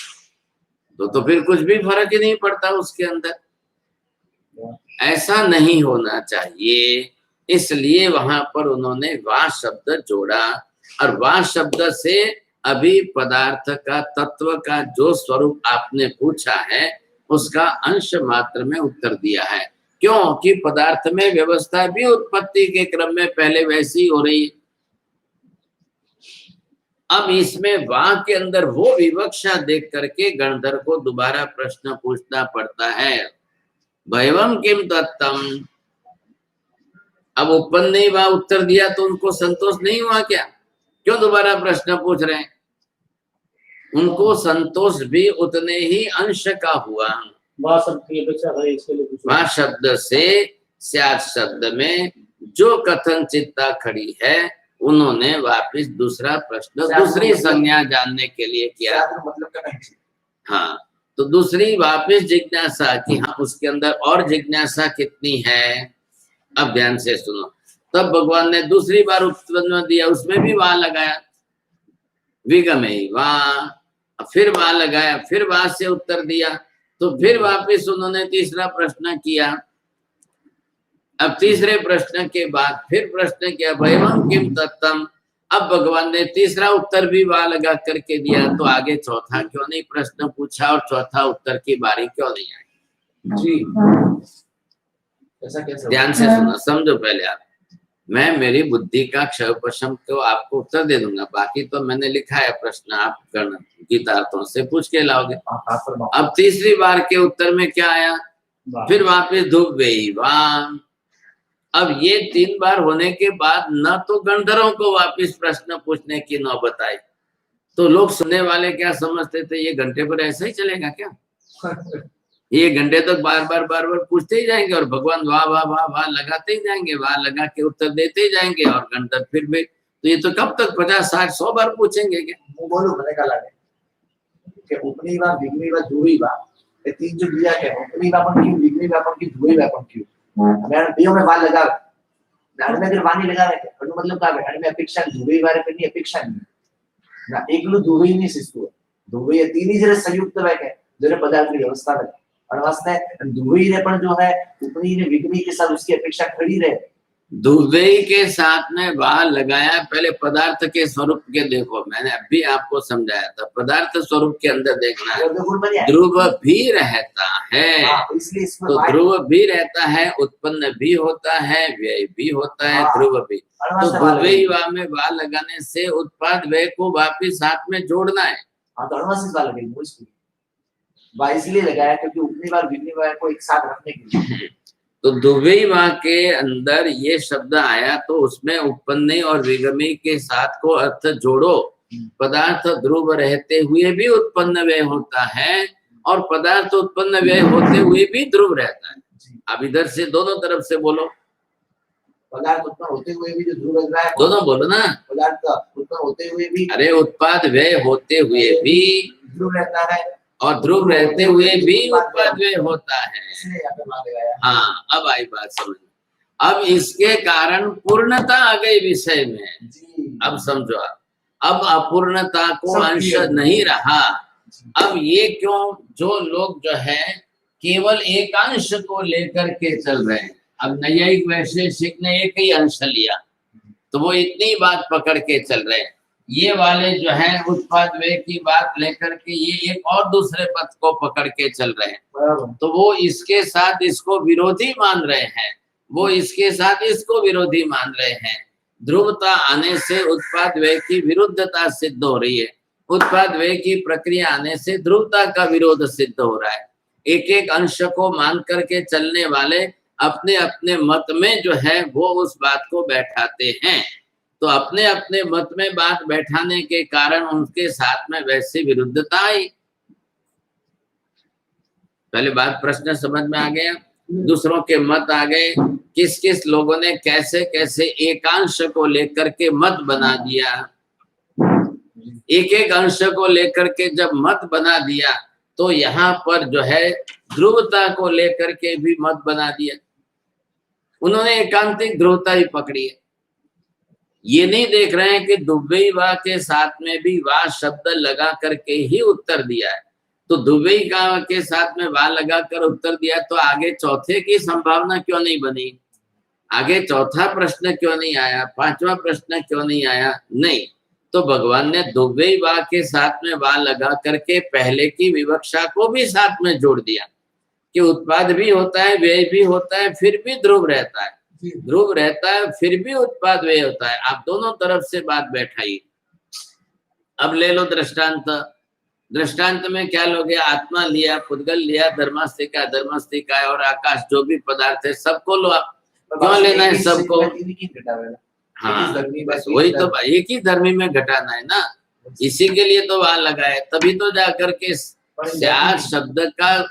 तो फिर कुछ भी फर्क ही नहीं पड़ता उसके अंदर। ऐसा नहीं होना चाहिए, इसलिए वहां पर उन्होंने वाह शब्द जोड़ा, और वाह शब्द से अभी पदार्थ का, तत्व का जो स्वरूप आपने पूछा है उसका अंश मात्र में उत्तर दिया है। क्योंकि पदार्थ में व्यवस्था भी उत्पत्ति के क्रम में पहले वैसी हो रही है। अब इसमें वाह के अंदर वो विवक्षा देख करके गणधर को दोबारा प्रश्न पूछना पड़ता है, भैवम किम तत्तम। अब उत्पन्न नहीं वाह उत्तर दिया तो उनको संतोष नहीं हुआ क्या, क्यों दोबारा प्रश्न पूछ रहे हैं? उनको संतोष भी उतने ही अंश का हुआ। वाह शब्द से स्यात् शब्द में जो कथन चित्ता खड़ी है, उन्होंने वापिस दूसरा प्रश्न, दूसरी संज्ञा जानने के लिए किया। हाँ, तो दूसरी वापिस जिज्ञासा की, हाँ उसके अंदर और जिज्ञासा कितनी है, अब ध्यान से सुनो। तब भगवान ने दूसरी बार उत्पन्न दिया, उसमें भी वाह लगाया, विगमे वाह, फिर वाह लगाया, फिर वाह से उत्तर दिया, तो फिर वापिस उन्होंने तीसरा प्रश्न किया। अब तीसरे प्रश्न के बाद फिर प्रश्न किया, भैवम किम तत्तम, अब भगवान ने तीसरा उत्तर भी वहां लगा करके दिया, तो आगे चौथा क्यों नहीं प्रश्न पूछा और चौथा उत्तर की बारी क्यों नहीं आई? जी ऐसा कैसे? ध्यान से सुनो, समझो पहले आप। मैं मेरी बुद्धि का क्षयपशम तो आपको उत्तर दे दूंगा, बाकी तो मैंने लिखा है प्रश्न, आप गीतार्थों से पूछ के लाओगे। अब तीसरी बार के उत्तर में क्या आया? फिर वापिस धूप गई वाह। अब ये 3 बार होने के बाद न तो गंधर्वों को वापिस प्रश्न पूछने की नौबत आई, तो लोग सुनने वाले क्या समझते थे, ये घंटे पर ऐसा ही चलेगा क्या? ये घंटे तक बार बार पूछते ही जाएंगे और भगवान वाह वाह वाह वाह लगाते ही जाएंगे, वाह लगा के उत्तर देते ही जाएंगे, और गंधर्व फिर भी, तो ये तो कब तक 50, 60, 100 बार पूछेंगे क्या? હું બોલું મને કા લાગે કે ઉપની વા વિગ્ની વા ધુવી વા એ तीन जो दिया है, उपनी वा पण क्यों, विग्नी वा पण क्यों, धुवी वा पण क्यों, मैं बेओ में वा लगावे नाड़ में अगर वानी लगावे के એનો मतलब का है में अपेक्षा धुवी वारे पे नहीं अपेक्षा नहीं ना, एकलू धुवी नहीं सिस्टम धुवी ये तीन ही जरे संयुक्त है के जरे पदार्थ की व्यवस्था है और वास्ते धुवी ने पण जो है उपनी ने विग्नी के साथ उसकी अपेक्षा खड़ी रहे। दुबई के साथ में वाह लगाया, पहले पदार्थ के स्वरूप के देखो, मैंने अभी आपको समझाया था, पदार्थ स्वरूप के अंदर देखना है। ध्रुव भी रहता है, तो ध्रुव भी रहता है, उत्पन्न भी होता है, व्यय भी होता है, ध्रुव भी। तो दुबई वाह में वाह लगाने से उत्पाद व्यय को वापिस साथ में जोड़ना है। इसलिए लगाया क्योंकि उपनी बार विग्नी बार को एक साथ रखने के लिए। तो दुबई माँ के अंदर ये शब्द आया, तो उसमें उपन्नी और विगमी के साथ को अर्थ जोड़ो। पदार्थ ध्रुव रहते हुए भी उत्पन्न व्यय होता है और पदार्थ उत्पन्न व्यय होते हुए भी ध्रुव रहता है। अब इधर से दोनों तरफ से बोलो, पदार्थ उत्पन्न होते हुए भी जो ध्रुव रह रहा है, दोनों बोलो ना। पदार्थ उत्पन्न होते हुए भी, अरे उत्पाद व्यय होते हुए भी ध्रुव रहता है और ध्रुव रहते हुए भी उत्पाद व्यय होता है। हाँ, अब आई बात समझ। अब इसके कारण पूर्णता आ गई विषय में। अब समझो, अब अपूर्णता को अंश नहीं रहा। अब ये क्यों, जो लोग जो है केवल एक अंश को लेकर के चल रहे हैं। अब नैयायिक वैशेषिक ने एक ही अंश लिया, तो वो इतनी बात पकड़ के चल रहे हैं। ये वाले जो है उत्पाद व्यय की बात लेकर के ये एक और दूसरे पथ को पकड़ के चल रहे हैं, तो वो इसके साथ इसको विरोधी मान रहे हैं, वो इसके साथ इसको विरोधी मान रहे हैं। ध्रुवता आने से उत्पाद व्यय की विरुद्धता सिद्ध हो रही है, उत्पाद व्यय की प्रक्रिया आने से ध्रुवता का विरोध सिद्ध हो रहा है। एक एक अंश को मान करके चलने वाले अपने अपने मत में जो है वो उस बात को बैठाते हैं, तो अपने अपने मत में बात बैठाने के कारण उनके साथ में वैसी विरुद्धता आई। पहले बात प्रश्न समझ में आ गया, दूसरों के मत आ गए, किस किस लोगों ने कैसे कैसे एकांश को लेकर के मत बना दिया। एक एक अंश को लेकर के जब मत बना दिया, तो यहाँ पर जो है ध्रुवता को लेकर के भी मत बना दिया। उन्होंने एकांतिक ध्रुवता ही पकड़ी है। ये नहीं देख रहे हैं कि दुबई वाह के साथ में भी वाह शब्द लगा करके ही उत्तर दिया है, तो दुबई का के साथ में वाह लगा कर उत्तर दिया, तो आगे चौथे की संभावना क्यों नहीं बनी, आगे चौथा प्रश्न क्यों नहीं आया, पांचवा प्रश्न क्यों नहीं आया? नहीं, तो भगवान ने दुबई वाह के साथ में वाह लगा करके पहले की विवक्षा को भी साथ में जोड़ दिया कि उत्पाद भी होता है, व्यय भी होता है, फिर भी ध्रुव रहता है, ध्रुव रहता है, फिर भी उत्पाद व्यय होता है। आप दोनों तरफ से बात बैठाइए। अब ले लो दृष्टांत। दृष्टांत में क्या लोगे? आत्मा लिया, पुद्गल लिया, धर्मास्तिका, धर्मास्तिका और आकाश, जो भी पदार्थ है सबको लो। आप क्यों लेना है सबको? हाँ, बस वही तो, एक ही धर्मी में घटाना है ना, इसी के लिए तो वहां लगा है। तभी तो जाकर के स्यात् शब्द का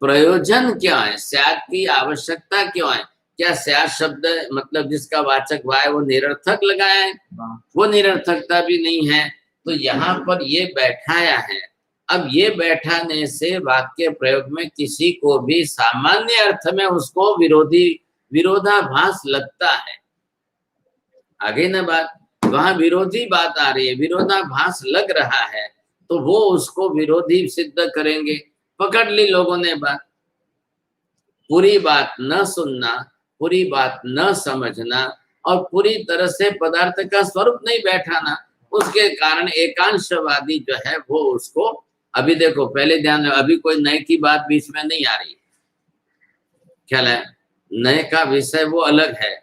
प्रयोजन क्या है, स्यात् की आवश्यकता क्यों है? क्या स्यात् शब्द मतलब जिसका वाचक वाह है वो निरर्थक लगाया है? वो निरर्थकता भी नहीं है, तो यहाँ पर ये बैठाया है। अब ये बैठाने से वाक्य प्रयोग में किसी को भी सामान्य अर्थ में उसको विरोधाभास लगता है। आगे ना बात, वहां विरोधी बात आ रही है, विरोधाभास लग रहा है, तो वो उसको विरोधी सिद्ध करेंगे। पकड़ ली लोगों ने बात, पूरी बात न सुनना, पूरी बात न समझना और पूरी तरह से पदार्थ का स्वरूप नहीं बैठाना, उसके कारण एकांशवादी जो है वो उसको, अभी देखो पहले ध्यान रखो, अभी कोई नए की बात बीच में नहीं आ रही, ख्याल है, नए का विषय वो अलग है,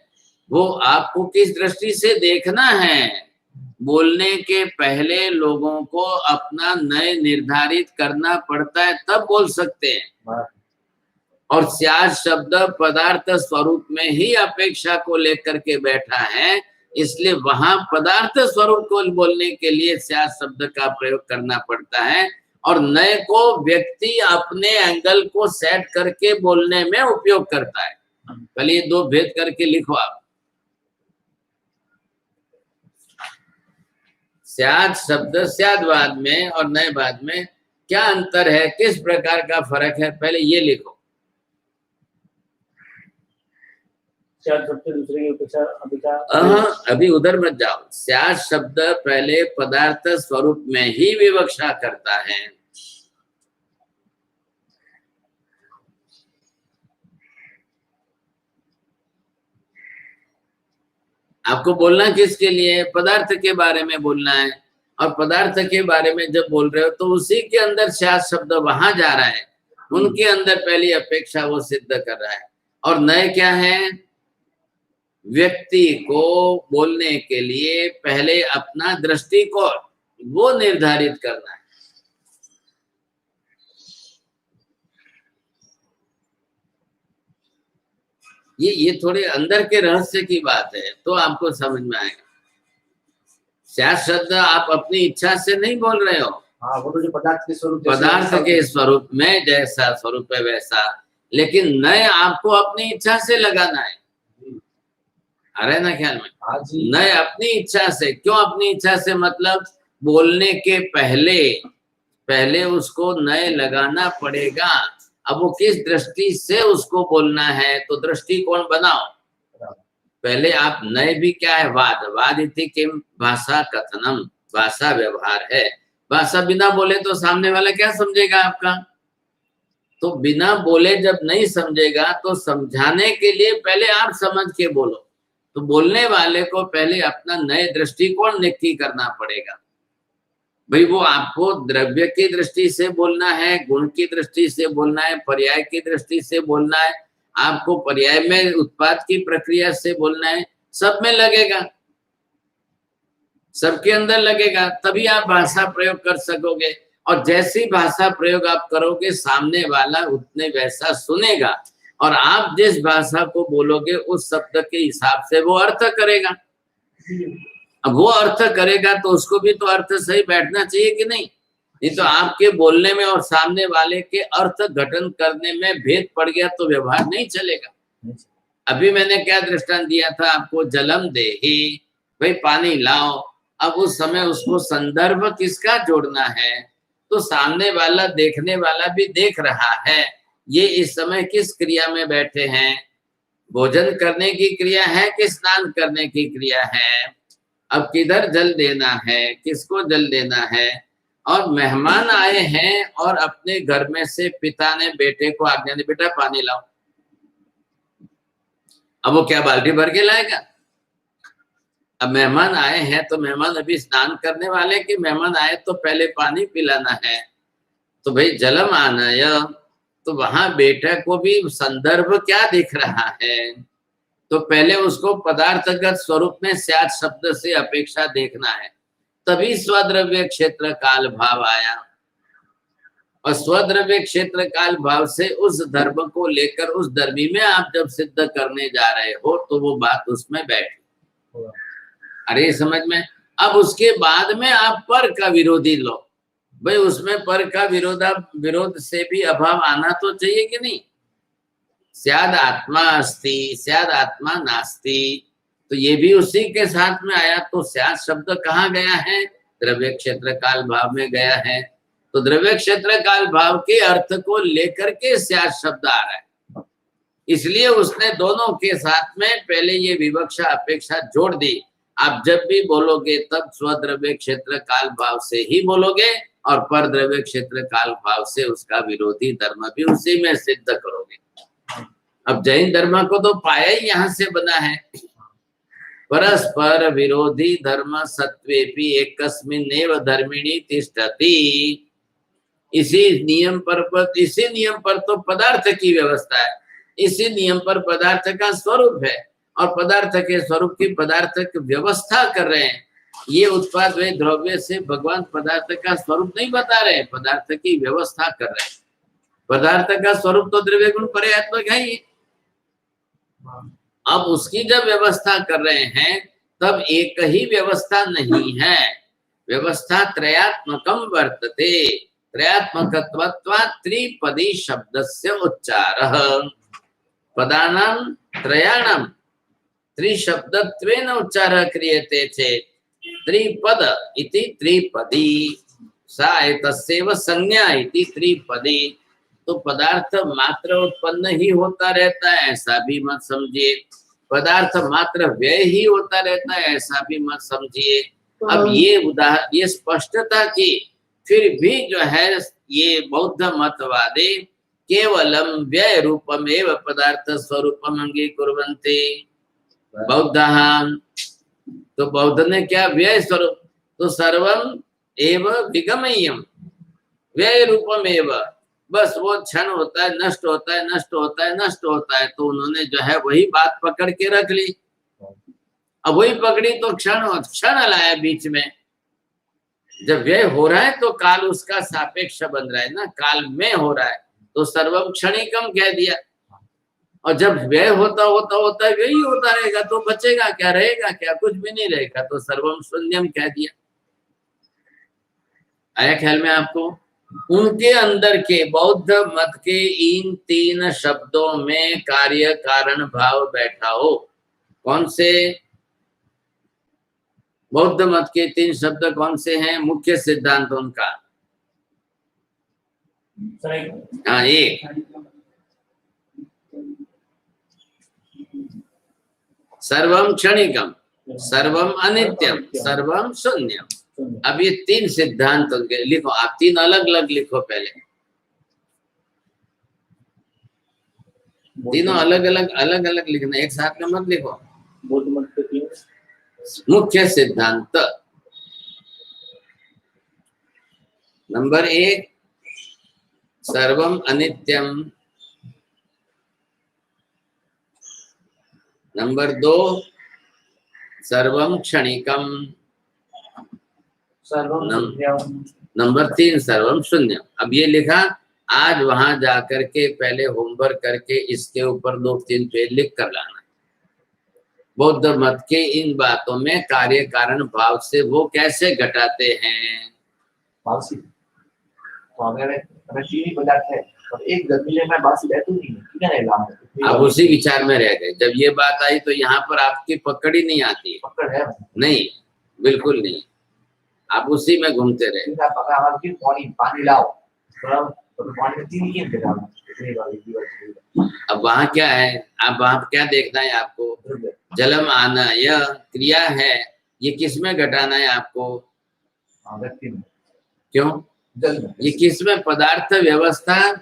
वो आपको किस दृष्टि से देखना है। बोलने के पहले लोगों को अपना नए निर्धारित करना पड़ता है, तब बोल सकते हैं। और स्याद शब्द पदार्थ स्वरूप में ही अपेक्षा को लेकर के बैठा है, इसलिए वहां पदार्थ स्वरूप को बोलने के लिए स्याद शब्द का प्रयोग करना पड़ता है, और नए को व्यक्ति अपने एंगल को सेट करके बोलने में उपयोग करता है। कल ये दो भेद करके लिखो आप। स्याद शब्द स्यादवाद में और नएवाद में क्या अंतर है, किस प्रकार का फर्क है, पहले ये लिखो। अभी उधर मत जाओ। स्याद शब्द पहले पदार्थ स्वरूप में ही विवक्षा करता है। आपको बोलना किसके लिए, पदार्थ के बारे में बोलना है, और पदार्थ के बारे में जब बोल रहे हो तो उसी के अंदर स्याद शब्द वहां जा रहा है, उनके अंदर पहली अपेक्षा वो सिद्ध कर रहा है। और नए क्या है, व्यक्ति को बोलने के लिए पहले अपना दृष्टिकोण वो निर्धारित करना है। ये थोड़े अंदर के रहस्य की बात है, तो आपको समझ में आएगा। स्याद शब्द आप अपनी इच्छा से नहीं बोल रहे हो, हाँ, वो तो जो पदार्थ के स्वरूप, पदार्थ के स्वरूप में जैसा स्वरूप है वैसा, लेकिन नए आपको अपनी इच्छा से लगाना है। आ रहे ना ख्याल में? हाँ जी। नए अपनी इच्छा से, क्यों अपनी इच्छा से, मतलब बोलने के पहले उसको नए लगाना पड़ेगा। अब वो किस दृष्टि से उसको बोलना है, तो दृष्टिकोण बनाओ। पहले आप नए भी क्या है, वाद इति किम, भाषा कथनम, भाषा व्यवहार है। भाषा बिना बोले तो सामने वाला क्या समझेगा आपका, तो बिना बोले जब नहीं समझेगा तो समझाने के लिए पहले आप समझ के बोलो। तो बोलने वाले को पहले अपना नए दृष्टिकोण नक्की करना पड़ेगा। भाई वो आपको द्रव्य की दृष्टि से बोलना है, गुण की दृष्टि से बोलना है, पर्याय की दृष्टि से बोलना है, आपको पर्याय में उत्पाद की प्रक्रिया से बोलना है, सब में लगेगा, सबके अंदर लगेगा, तभी आप भाषा प्रयोग कर सकोगे। और जैसी भाषा प्रयोग आप करोगे सामने वाला उतने वैसा सुनेगा, और आप जिस भाषा को बोलोगे उस शब्द के हिसाब से वो अर्थ करेगा। अब वो अर्थ करेगा तो उसको भी तो अर्थ सही बैठना चाहिए कि नहीं। ये तो आपके बोलने में और सामने वाले के अर्थ घटन करने में भेद पड़ गया तो व्यवहार नहीं चलेगा। अभी मैंने क्या दृष्टांत दिया था आपको, जलम देहि, भाई पानी लाओ। अब उस समय उसको संदर्भ किसका जोड़ना है, तो सामने वाला देखने वाला भी देख रहा है, ये इस समय किस क्रिया में बैठे हैं, भोजन करने की क्रिया है कि स्नान करने की क्रिया है। अब किधर जल देना है, किसको जल देना है, और मेहमान आए हैं और अपने घर में से पिता ने बेटे को आज्ञा दी, बेटा पानी लाओ। अब वो क्या बाल्टी भर के लाएगा? अब मेहमान आए हैं तो मेहमान अभी स्नान करने वाले, कि मेहमान आए तो पहले पानी पिलाना है। तो भाई जलम आनय, तो वहां बेटे को भी संदर्भ क्या दिख रहा है, तो पहले उसको पदार्थगत स्वरूप में स्याद शब्द से अपेक्षा देखना है, तभी स्वद्रव्य क्षेत्र काल भाव आया। और स्वद्रव्य क्षेत्र काल भाव से उस धर्म को लेकर उस धर्मी में आप जब सिद्ध करने जा रहे हो तो वो बात उसमें बैठी। अरे समझ में। अब उसके बाद में आप पर का विरोधी लो, भाई उसमें पर का विरोध से भी अभाव आना तो चाहिए कि नहीं। स्याद आत्मा अस्ति, स्याद आत्मा नास्ति, तो ये भी उसी के साथ में आया। तो स्याद शब्द कहाँ गया है, द्रव्य क्षेत्र काल भाव में गया है। तो द्रव्य क्षेत्र काल भाव के अर्थ को लेकर के स्याद शब्द आ रहा है, इसलिए उसने दोनों के साथ में पहले ये विवक्षा अपेक्षा जोड़ दी। आप जब भी बोलोगे तब स्वद्रव्य क्षेत्र काल भाव से ही बोलोगे, और पर द्रव्य क्षेत्र काल भाव से उसका विरोधी धर्म भी उसी में सिद्ध करोगे। अब जैन धर्म को तो पाया ही यहाँ से बना है, परस्पर विरोधी धर्म सत्वेपि एकस्मिन्नेव धर्मिणी तिष्ठति। इसी नियम पर तो पदार्थ की व्यवस्था है, इसी नियम पर पदार्थ का स्वरूप है, और पदार्थ के स्वरूप की पदार्थ की व्यवस्था कर रहे हैं। ये उत्पाद वे द्रव्य से भगवान पदार्थ का स्वरूप नहीं बता रहे, पदार्थ की व्यवस्था कर रहे हैं। पदार्थ का स्वरूप तो द्रव्य गुण पर्यात्मक है ही। अब उसकी जब व्यवस्था कर रहे हैं तब एक ही व्यवस्था नहीं है, व्यवस्था त्रयात्मकम वर्तते। त्रयात्मकत्वात् त्रिपदी शब्दस्य उच्चारः। पदानां त्रयाणां त्रिशब्दत्वेन उच्चारः क्रियते चेत् त्रिपद इति त्रिपदी, सा एतस्यैव संज्ञा इति त्रिपदी। तो पदार्थ मात्र उत्पन्न ही होता रहता है ऐसा भी मत समझिए, पदार्थ मात्र व्यय ही होता रहता है ऐसा भी मत समझिए। अब ये स्पष्टता की फिर भी जो है ये बौद्ध मतवादी केवलम व्यय रूपम एव पदार्थ स्वरूपम अंगीकुर्वन्ति। बौद्धाः, तो बौद्ध ने क्या व्यय स्वरूप, तो सर्वम एव विगमय्यम, व्यय रूपम एव, बस वो क्षण होता है, नष्ट होता है, नष्ट होता है, नष्ट होता है। तो उन्होंने जो है वही बात पकड़ के रख ली। अब वही पकड़ी तो क्षण लाया बीच में। जब व्यय हो रहा है तो काल उसका सापेक्ष बन रहा है ना, काल में हो रहा है तो सर्वम क्षणिकम कह दिया। और जब व्यय होता होता होता व्यय होता रहेगा तो बचेगा क्या, रहेगा क्या, कुछ भी नहीं रहेगा, तो सर्वम शून्यम कह दिया। आया ख्याल में आपको? उनके अंदर के बौद्ध मत के इन तीन शब्दों में कार्य कारण भाव बैठा हो। कौन से बौद्ध मत के तीन शब्द कौन से हैं? मुख्य सिद्धांत उनका, हाँ, एक सर्वम क्षणिकम, सर्वम अनित्यम, सर्वम शून्यम। अब ये तीन सिद्धांत लिखो आप, तीन अलग अलग लिखो पहले, तीनों अलग अलग लिखना, एक साथ में मत लिखो। मुख्य सिद्धांत नंबर एक सर्वम अनित्यम, नंबर दो सर्वम क्षणिकम, नंबर तीन सर्वम शून्यम। अब ये लिखा, आज वहां जाकर के पहले होमवर्क करके इसके ऊपर 2-3 पेज लिख कर लाना। बौद्ध मत के इन बातों में कार्य कारण भाव से वो कैसे घटाते हैं? तो अगर चीनी पदार्थ है और एक गतिले में बासी रहती नहीं, ठीक है ना, आप उसी विचार में रह गए। जब ये बात आई तो यहाँ पर आपकी पकड़ ही नहीं आती। पकड़ है नहीं, बिल्कुल नहीं, आप उसी में घूमते रहे। पानी लाओ, तो पानी में चीनी क्यों डालना? अब वहाँ क्या है, अब वहाँ क्या देखना है आपको? जलम आना, यह क्रिया है, ये किसमें घटाना है आपको? व्यक्ति में। क्यों? ये किसमें? पदार्थ व्यवस्था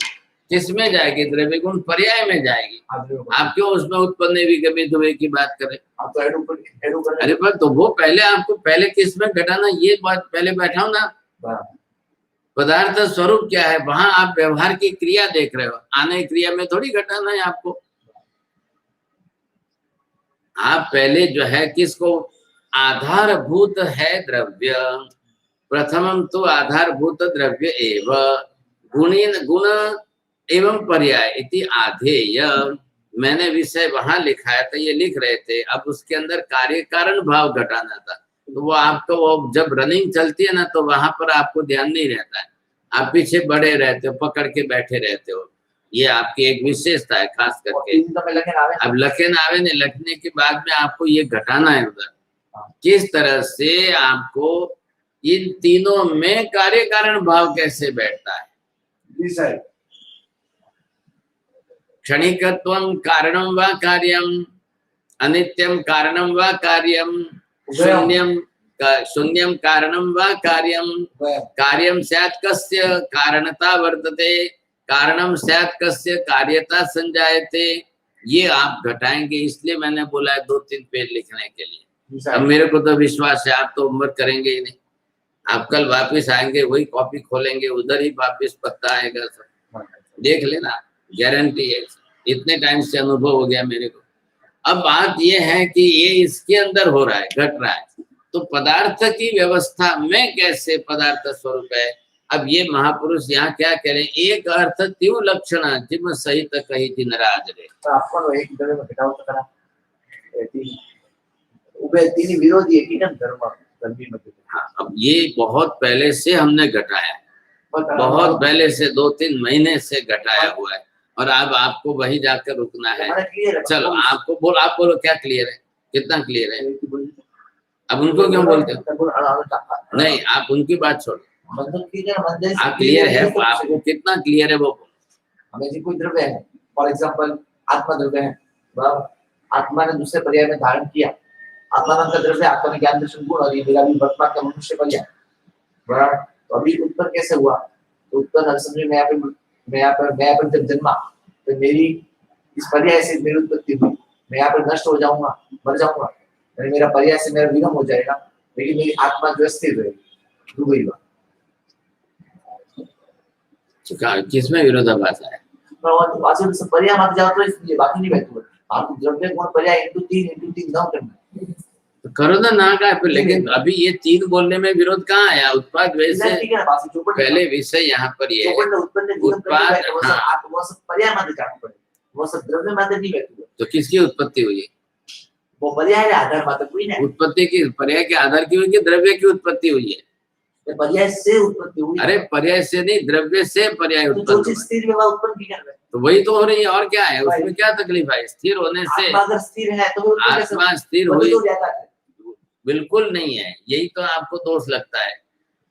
किसमें जाएगी? द्रव्य गुण पर्याय में जाएगी। आप क्यों उसमें उत्पन्न विगमित हुए की बात करें? अरे पर तो वो पहले आपको पहले किसमें घटाना, ये बात पहले बैठाओ ना। पदार्थ स्वरूप क्या है, वहां आप व्यवहार की क्रिया देख रहे हो, आने क्रिया में थोड़ी घटाना है आपको। आप पहले जो है किसको, आधारभूत है द्रव्य, प्रथमम तो आधारभूत द्रव्य एव गुण एवं पर्याय इति आधेय। मैंने विषय वहां लिखाया था, ये लिख रहे थे। अब उसके अंदर कार्य कारण भाव घटाना था, तो वो आपको वो जब रनिंग चलती है ना तो वहां पर आपको ध्यान नहीं रहता है, आप पीछे बड़े रहते हो, पकड़ के बैठे रहते हो। ये आपकी एक विशेषता है खास करके। अब लखन आवे ने, लखने के बाद में आपको ये घटाना है उधर, किस तरह से आपको इन तीनों में कार्य कारण भाव कैसे बैठता है। क्षणिकत्वम कारणम व कार्यम, अनित्यम कारणम व कार्यम, शून्यम कारणम व कार्यम, कार्यम स्यात् कस्य कारणता वर्तते, कारणम स्यात् कस्य कार्यता संजायते। ये आप घटाएंगे, इसलिए मैंने बोला है 2-3 पेज लिखने के लिए। अब मेरे को तो विश्वास है आप तो उम्र करेंगे ही नहीं, आप कल वापस आएंगे, वही कॉपी खोलेंगे, उधर ही वापस पत्ता आएगा, सब देख लेना, गारंटी है, इतने टाइम से अनुभव हो गया मेरे को। अब बात ये है कि ये इसके अंदर हो रहा है, घट रहा है, तो पदार्थ की व्यवस्था में कैसे पदार्थ स्वरूप है। अब ये महापुरुष यहाँ क्या कह रहे हैं, एक अर्थ त्यों लक्षण जिम सहित कही थी नाराज रे। आपको एक जगह में घटाव तो करा तीन विरोधी है कि धर्म में। हाँ, अब ये बहुत पहले से हमने घटाया, बहुत पहले से 2-3 महीने से घटाया हुआ है, और अब आपको वही जाकर रुकना है। चलो आपको आप बोलो क्या क्लियर है, कितना क्लियर है। अब उनको क्यों बोलते हो? नहीं, आप उनकी बात छोड़ो, आप क्लियर है, आपको कितना क्लियर है वो। हमें जी कोई द्रव्य है, फॉर एग्जांपल आत्मा द्रव्य है, आत्मा ने दूसरे पर्याय में धारण किया, आत्मा नाम का द्रव्य, आत्मा में ज्ञान दर्शन गुण, और ये मेरा भी वर्तमान का मनुष्य पर्याय, बराबर। तो अभी उत्पन्न कैसे हुआ, तो उत्पन्न हर समय मैं यहाँ पर जब जन्मा तो मेरी इस पर्याय से मेरी उत्पत्ति हुई, मैं यहाँ पर नष्ट हो जाऊंगा, मर जाऊंगा, मेरा पर्याय से मेरा विलंब हो जाएगा, लेकिन मेरी आत्मा जो स्थिर रहेगी। किसमें विरोधाभास है? पर्याय मत जाओ तो इसलिए बाकी नहीं बैठो, आप द्रव्य गुण पर्याय इंटू 3 9 करना तो करो ना का, लेकिन अभी ये 3 बोलने में विरोध कहाँ आया? उत्पाद वैसे पहले विषय यहाँ पर ये उत्पाद, वो सब पर्याय मत जाना पड़े, वो सब द्रव्य मत नहीं बैठो। तो किसकी उत्पत्ति हुई? वो पर्याय के आधार मत हुई ना, उत्पत्ति की पर्याय के आधार की हुई कि द्रव्य की उत्पत्ति हुई है? पर्याय से उत्पत्ति हुई। अरे पर्याय से नहीं, द्रव्य से पर्याय उत्पत्ति, स्थिर में उत्पन्न की कर रहे, तो वही तो हो रही है, और क्या है उसमें, क्या तकलीफ है? स्थिर होने से अगर स्थिर है तो आत्मा स्थिर हुई, बिल्कुल नहीं है, यही तो आपको दोष लगता है।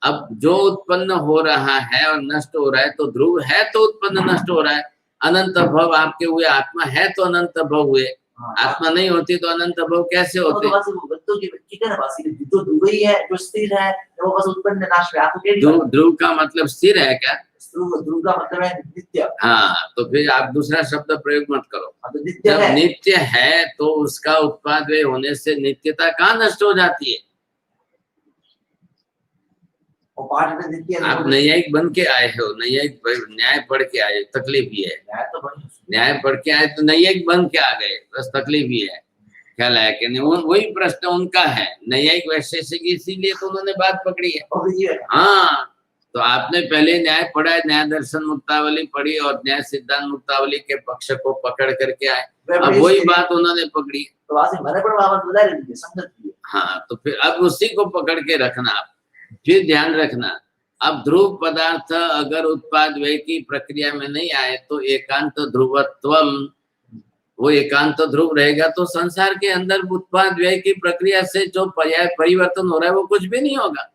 अब जो उत्पन्न हो रहा है और नष्ट हो रहा है, तो ध्रुव है तो उत्पन्न नष्ट हो रहा है, अनंत भव आपके हुए, आत्मा है तो अनंत भव हुए, आत्मा नहीं होती तो अनंत भव कैसे होते? जो स्थिर है वो बस उत्पन्न नाश में। ध्रुव का मतलब स्थिर है क्या? ध्रुव का मतलब है नित्य। हाँ, तो फिर आप दूसरा शब्द प्रयोग मत करो। जब नित्य है तो उसका उत्पाद होने से नित्यता कहाँ नष्ट हो जाती है? आप न्यायिक बन के आए हो, न्यायिक न्याय पढ़ के आए, तकलीफ ही है। न्याय पढ़ के आए तो न्यायिक बन के आ गए, बस तकलीफ ही है। ख्याल है कि नहीं? वही प्रश्न उनका है, न्यायिक वैशेषिक, इसीलिए तो उन्होंने बात पकड़ी है। हाँ, तो आपने पहले न्याय पढ़ा है, न्याय दर्शन मुक्तावली पढ़ी और न्याय सिद्धांत मुक्तावली के पक्ष को पकड़ करके आए, अब वही बात उन्होंने पकड़ी। हाँ, तो फिर अब उसी को पकड़ के रखना, फिर ध्यान रखना। अब ध्रुव पदार्थ अगर उत्पाद व्यय की प्रक्रिया में नहीं आए तो एकांत ध्रुवत्वम, वो एकांत ध्रुव रहेगा तो संसार के अंदर उत्पाद व्यय की प्रक्रिया से जो पर्याय परिवर्तन हो रहा है वो कुछ भी नहीं होगा।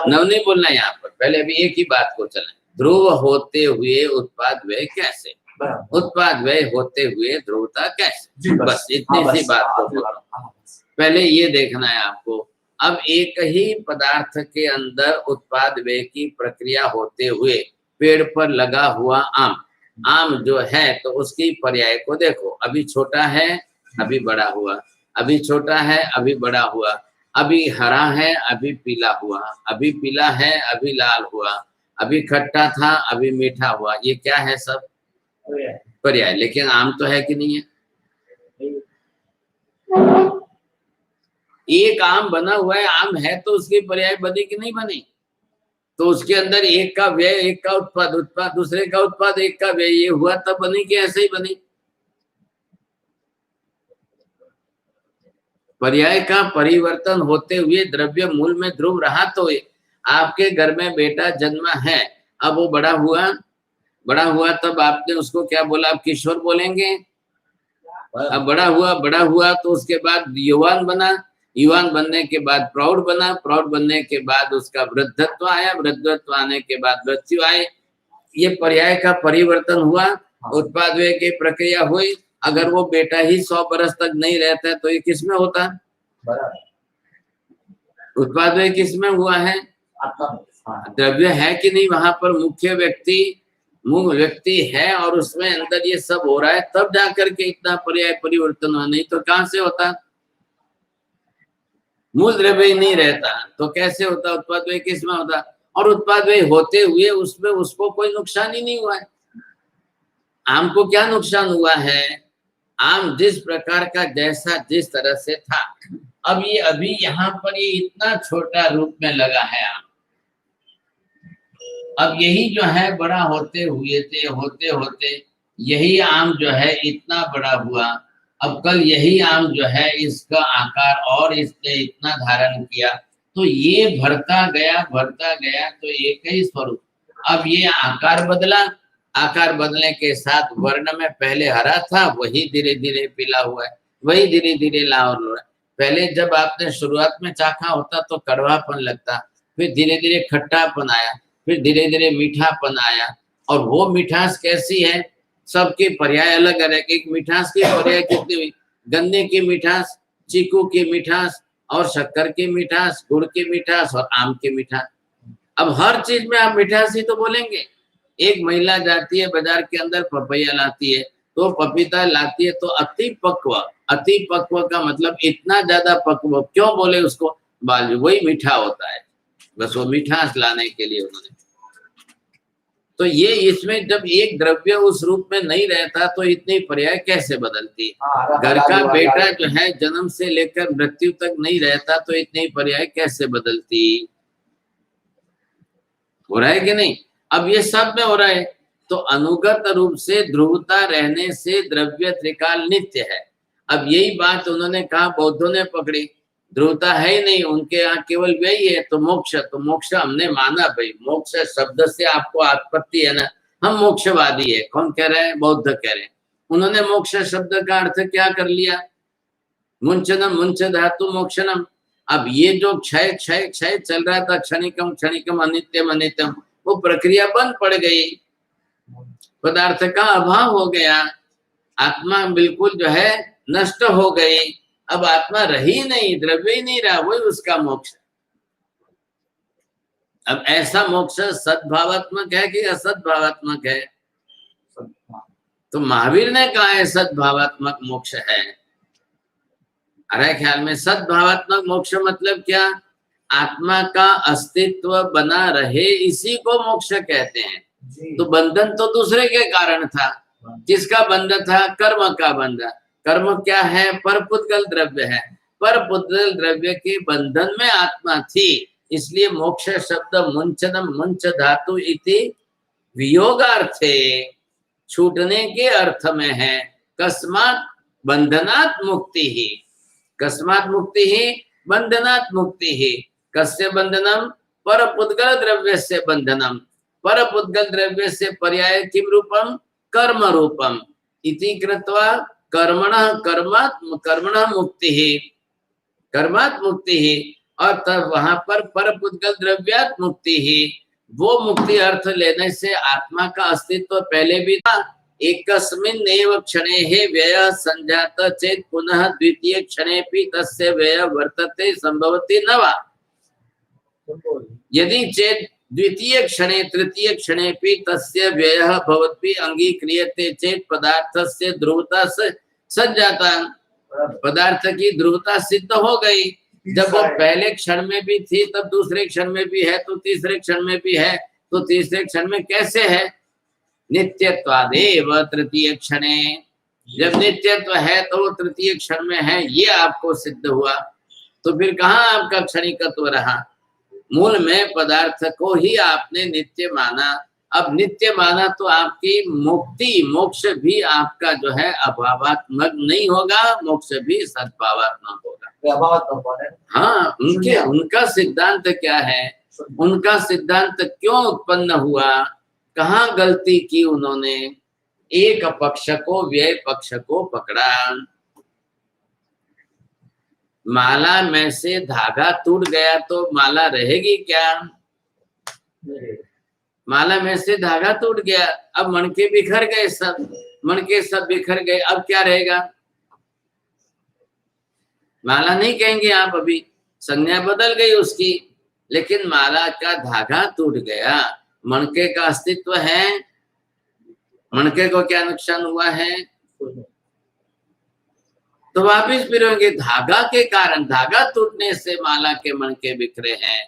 नव नहीं बोलना यहाँ पर, पहले अभी एक ही बात को चलें। ध्रुव होते हुए उत्पाद व्यय कैसे, उत्पाद व्यय होते हुए ध्रुवता कैसे, बस इतनी सी बात को पहले ये देखना है आपको। अब एक ही पदार्थ के अंदर उत्पाद व्यय की प्रक्रिया होते हुए पेड़ पर लगा हुआ आम जो है तो उसकी पर्याय को देखो, अभी छोटा है अभी बड़ा हुआ, अभी छोटा है अभी बड़ा हुआ, अभी हरा है अभी पीला हुआ, अभी पीला है अभी लाल हुआ, अभी खट्टा था अभी मीठा हुआ। ये क्या है? सब पर्याय। लेकिन आम तो है कि नहीं है? एक आम बना हुआ है, आम है तो उसकी पर्याय बनी कि नहीं बनी? तो उसके अंदर एक का व्यय, एक का उत्पाद, दूसरे का उत्पाद, एक का व्यय, ये हुआ तब बनी कि ऐसे ही बनी? पर्याय का परिवर्तन होते हुए द्रव्य मूल में ध्रुव रहा। तो आपके घर में बेटा जन्मा है, अब वो बड़ा हुआ तब आपने उसको क्या बोला? आप किशोर बोलेंगे। अब बड़ा हुआ तो उसके बाद युवान बना, युवान बनने के बाद प्रौढ़ बना, प्रौढ़ बनने के बाद उसका वृद्धत्व आया, वृद्धत्व आने के बाद मृत्यु आए। ये पर्याय का परिवर्तन हुआ, उत्पाद व्यय की प्रक्रिया हुई। अगर वो बेटा ही 100 बरस तक नहीं रहता तो ये किसमें होता? उत्पाद व्यय किसमें हुआ है? द्रव्य है कि नहीं वहां पर? मुख्य व्यक्ति मूल व्यक्ति है और उसमें अंदर ये सब हो रहा है, तब जाकर के इतना पर्याय परिवर्तन हुआ, नहीं तो कहां से होता? मूल द्रव्य ही नहीं रहता तो कैसे होता? उत्पाद व्यय किसमें होता? और उत्पाद व्यय होते हुए उसमें उसको कोई नुकसान ही नहीं हुआ है। आम को क्या नुकसान हुआ है? आम जिस प्रकार का जैसा जिस तरह से था, अब ये अभी यहाँ पर ये इतना छोटा रूप में लगा है आम, अब यही जो है बड़ा होते होते यही आम जो है इतना बड़ा हुआ। अब कल यही आम जो है इसका आकार और इसने इतना धारण किया, तो ये बढ़ता गया तो एक ही स्वरूप। अब ये आकार बदला, आकार बदलने के साथ वर्ण में पहले हरा था वही धीरे धीरे पीला हुआ है, वही धीरे धीरे लाल हो रहा है। पहले जब आपने शुरुआत में चाखा होता तो कड़वापन लगता, फिर धीरे धीरे खट्टापन आया, फिर धीरे धीरे मीठापन आया। और वो मिठास कैसी है? सबके पर्याय अलग अलग। एक मिठास की पर्याय कितनी हुई? गन्ने की मिठास, चीकू की मिठास, और शक्कर की मिठास, गुड़ की मिठास और आम की मिठास। अब हर चीज में आप मिठास ही तो बोलेंगे। एक महिला जाती है बाजार के अंदर, पपैया लाती है, तो पपीता लाती है तो अति पक्व का मतलब इतना ज्यादा पक्व क्यों बोले उसको? बाल वही मीठा होता है, बस वो मिठास लाने के लिए उन्होंने। तो ये इसमें जब एक द्रव्य उस रूप में नहीं रहता तो इतनी पर्याय कैसे बदलती? घर का बेटा जो है जन्म से लेकर मृत्यु तक नहीं रहता तो इतनी पर्याय कैसे बदलती? हो रहा है कि नहीं? अब ये सब में हो रहा है। तो अनुगत रूप से ध्रुवता रहने से द्रव्य त्रिकाल नित्य है। अब यही बात उन्होंने कहा, बौद्धों ने पकड़ी, ध्रुवता है ही नहीं, उनके यहाँ केवल वही है। तो मोक्ष हमने माना, भाई मोक्ष शब्द से आपको आपत्ति है ना, हम मोक्षवादी है। कौन कह रहे हैं? बौद्ध कह रहे हैं। उन्होंने मोक्ष शब्द का अर्थ क्या कर लिया? मुंचनम मुंच धातु मोक्षणम। अब ये जो क्षय क्षय क्षय चल रहा था, क्षणिकम अनित्यम अनित्यम, वो प्रक्रिया बंद पड़ गई, पदार्थ का अभाव हो गया, आत्मा बिल्कुल जो है नष्ट हो गई। अब आत्मा रही नहीं, द्रव्य ही नहीं रहा, वही उसका मोक्ष। अब ऐसा मोक्ष सद्भावात्मक है कि असद्भावात्मक है? तो महावीर ने कहा है सद्भावात्मक मोक्ष है। अरे ख्याल में सद्भावात्मक मोक्ष मतलब क्या? आत्मा का अस्तित्व बना रहे, इसी को मोक्ष कहते हैं। तो बंधन तो दूसरे के कारण था। किसका बंधन था? कर्म का बंधन। कर्म क्या है? परपुद्गल द्रव्य है। परपुद्गल द्रव्य के बंधन में आत्मा थी, इसलिए मोक्ष शब्द मुंचनम मुंच धातु इति वियोगार्थे, छूटने के अर्थ में है। कस्मात् बंधनात् मुक्ति ही, कस्मात् मुक्ति ही बंधनात् मुक्ति ही। कस्य बंधनम? परपुद्गल द्रव्य से बंधनम। परपुद्गल द्रव्य से पर्याय किम रूपम? कर्म रूपम। इति कृत्वा कर्मणः मुक्ति ही, कर्मात् मुक्ति ही। और तब वहां पर परपुद्गल द्रव्यात् मुक्ति ही, वो मुक्ति अर्थ लेने से आत्मा का अस्तित्व पहले भी था। एकस्मिन् एव क्षणे व्यय संजात चेत पुनः द्वितीय क्षणे भी तस्य व्यय वर्तते संभवति न वा। यदि चेत द्वितीय क्षणे तृतीय क्षणे भी तस्य व्ययः भवद्भिः अंगीक्रियते चेत पदार्थस्य ध्रुवता से सज्जाता, पदार्थ की ध्रुवता सिद्ध हो गई। जब वो पहले क्षण में भी थी तब दूसरे क्षण में भी है, तो तीसरे क्षण में भी है, तो तीसरे क्षण में कैसे है? नित्यत्वादेव तृतीय क्षणे। जब नित्यत्व है तो वो तृतीय क्षण में है, ये आपको सिद्ध हुआ। तो फिर कहाँ आपका क्षणिकत्व रहा? मूल में पदार्थ को ही आपने नित्य माना। अब नित्य माना तो आपकी मुक्ति, मोक्ष भी आपका जो है अभावात्मक नहीं होगा, मोक्ष भी सद्भावात्मक होगा। हाँ, उनका सिद्धांत क्या है? उनका सिद्धांत क्यों उत्पन्न हुआ? कहाँ गलती की उन्होंने? एक पक्ष को, व्यय पक्ष को पकड़ा। माला में से धागा टूट गया तो माला रहेगी क्या? माला में से धागा टूट गया, अब मणके बिखर गए, सब मणके सब बिखर गए, अब क्या रहेगा? माला नहीं कहेंगे आप, अभी संज्ञा बदल गई उसकी, लेकिन माला का धागा टूट गया, मणके का अस्तित्व है। मणके को क्या नुकसान हुआ है? तो वापिस पिरोएंगे। धागा के कारण, धागा टूटने से माला के मणके बिखरे हैं।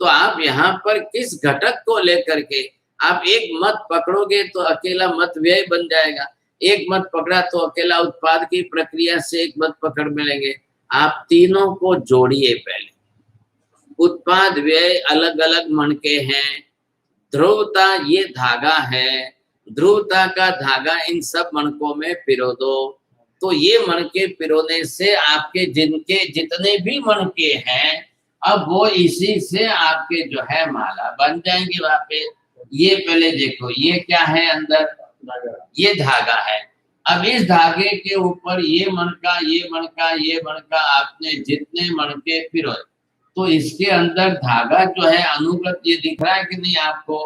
तो आप यहाँ पर किस घटक को लेकर के आप एक मत पकड़ोगे तो अकेला मत व्यय बन जाएगा, एक मत पकड़ा तो अकेला उत्पाद की प्रक्रिया से एक मत पकड़ मिलेंगे। आप तीनों को जोड़िए। पहले उत्पाद व्यय अलग अलग मणके हैं, ध्रुवता ये धागा है, ध्रुवता का धागा इन सब मणकों में पिरो दो। तो ये मणके पिरोने से आपके जिनके जितने भी मणके हैं अब वो इसी से आपके जो है माला बन जाएंगे। वहां पे ये पहले देखो ये क्या है अंदर, ये धागा है। अब इस धागे के ऊपर ये मणका, ये मणका, ये मणका, आपने जितने मणके पिरोए तो इसके अंदर धागा जो है अनुगत ये दिख रहा है कि नहीं आपको?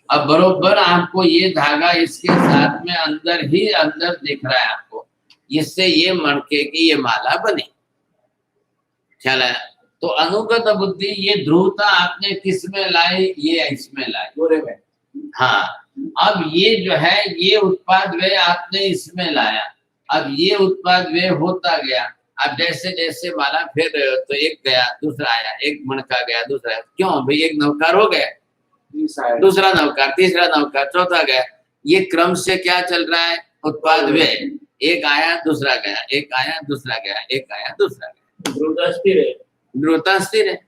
अब बरोबर आपको ये धागा इसके साथ में अंदर ही अंदर दिख रहा है आपको, इससे ये मणके की ये माला बनी। ख्याल है? तो अनुगत बुद्धि ये ध्रुवता आपने किस में लाई? ये इसमें लाई, गोरे में। हाँ, अब ये जो है ये उत्पाद व्यय आपने इसमें लाया। अब ये उत्पाद व्यय होता गया। अब जैसे जैसे माला फेर रहे हो तो एक गया, दूसरा आया, एक मणका गया, दूसरा। क्यों भाई? एक नवकार हो गया, दूसरा नवकार, तीसरा नवकार, चौथा गया। ये क्रम से क्या चल रहा है? उत्पाद व्यय। एक आया, दूसरा गया, एक आया, दूसरा गया, एक आया, दूसरा गया। ध्रुवता स्थिर है।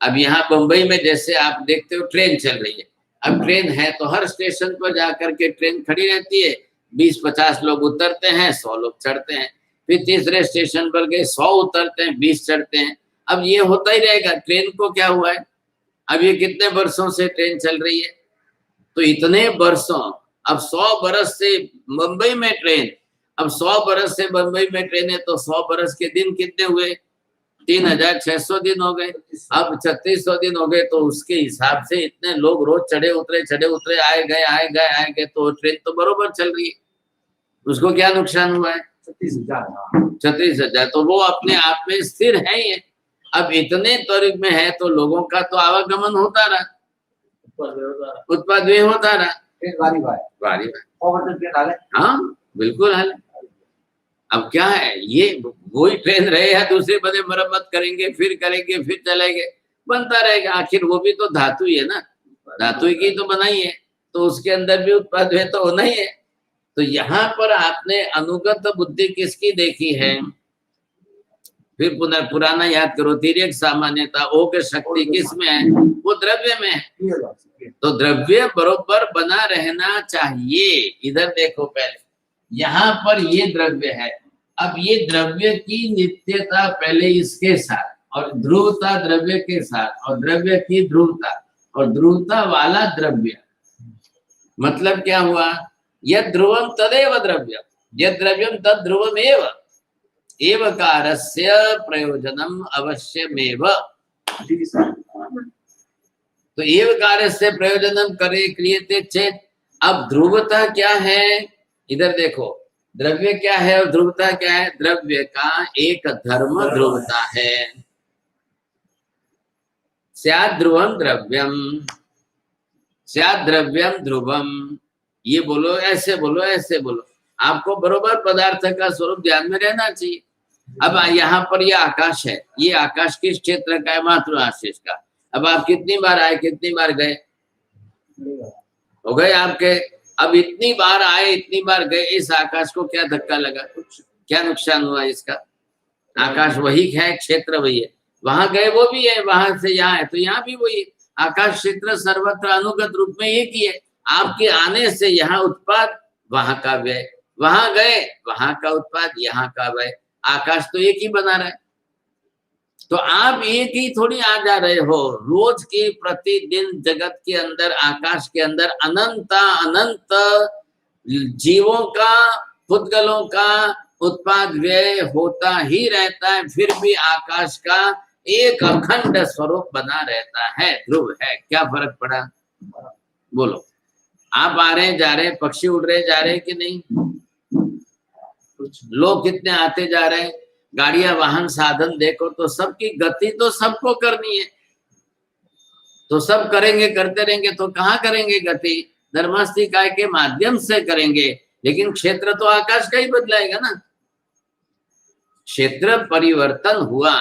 अब यहाँ बंबई में जैसे आप देखते हो ट्रेन चल रही है। अब ट्रेन है तो हर स्टेशन पर जाकर के ट्रेन खड़ी रहती है, 20-50 लोग उतरते हैं, 100 लोग चढ़ते हैं। फिर तीसरे स्टेशन पर गए, 100 उतरते हैं, 20 चढ़ते हैं। अब ये होता ही रहेगा। ट्रेन को क्या हुआ है? अब ये कितने वर्षों से ट्रेन चल रही है? तो इतने वर्षों, अब 100 बरस से मुंबई में ट्रेन, अब 100 बरस से मुंबई में ट्रेन है तो 100 बरस के दिन कितने हुए? 3600 दिन हो गए। अब 3600 दिन हो गए तो उसके हिसाब से इतने लोग रोज चढ़े उतरे आए गए तो ट्रेन तो बरोबर चल रही है। उसको क्या नुकसान हुआ है? 36,000। तो वो अपने आप में स्थिर है ही है। अब इतने त्वरित में है तो लोगों का तो आवागमन होता रहा, उत्पाद व्यय होता रहा। हाँ बिल्कुल हाल। अब क्या है? ये वही ट्रेन रहे या दूसरे बने मरम्मत करेंगे, फिर चलेंगे, बनता रहेगा। आखिर वो भी तो धातु ही है ना, धातु की तो बनाई है, तो उसके अंदर भी उत्पाद व्यय तो होना ही है। तो यहाँ पर आपने अनुगत बुद्धि किसकी देखी है? फिर पुराना याद करो, तिर्यक सामान्यता ओक शक्ति किसमें है? वो द्रव्य में है। तो द्रव्य बरोबर बना रहना चाहिए। इधर देखो पहले, यहाँ पर ये द्रव्य है। अब ये द्रव्य की नित्यता पहले इसके साथ, और ध्रुवता द्रव्य के साथ, और द्रव्य की ध्रुवता, और ध्रुवता वाला द्रव्य। मतलब क्या हुआ? यद ध्रुवम तदेव द्रव्यम, यद द्रव्यम तद ध्रुवमेव, एवकारस्य प्रयोजनम अवश्यमेव। तो एवकारस्य प्रयोजनम करे क्रियते चेत। अब ध्रुवता क्या है? इधर देखो, द्रव्य क्या है और ध्रुवता क्या है? द्रव्य का एक धर्म ध्रुवता है। स्यात् ध्रुवम द्रव्यम, स्यात् द्रव्यम ध्रुवम। ये बोलो, ऐसे बोलो, ऐसे बोलो, आपको बरोबर पदार्थ का स्वरूप ध्यान में रहना चाहिए। अब यहाँ पर ये आकाश है, ये आकाश किस क्षेत्र का है? मातृआशीष का। अब आप कितनी बार आए, कितनी बार गए? हो गए आपके। अब इतनी बार आए, इतनी बार गए, इस आकाश को क्या धक्का लगा? कुछ क्या नुकसान हुआ इसका? आकाश वही है, क्षेत्र वही है। वहां गए वो भी है, वहां से यहाँ है तो यहाँ भी वही है। आकाश क्षेत्र सर्वत्र अनुगत रूप में एक ही है। आपके आने से यहाँ उत्पाद, वहां का व्यय, वहां गए वहां का उत्पाद, यहाँ का व्यय। आकाश तो एक ही बना रहा है। तो आप एक ही थोड़ी आ जा रहे हो। रोज की प्रतिदिन जगत के अंदर, आकाश के अंदर अनंत जीवों का, पुद्गलों का उत्पाद व्यय होता ही रहता है। फिर भी आकाश का एक अखंड स्वरूप बना रहता है, ध्रुव है। क्या फर्क पड़ा? बोलो। आप आ रहे जा रहे, पक्षी उड़ रहे जा रहे कि नहीं? लोग कितने आते जा रहे हैं, गाड़ियां, वाहन, साधन देखो तो सबकी गति तो सबको करनी है। तो सब करेंगे, करते रहेंगे तो कहाँ करेंगे गति? धर्मास्तिकाय के माध्यम से करेंगे, लेकिन क्षेत्र तो आकाश का ही बदलाएगा ना। क्षेत्र परिवर्तन हुआ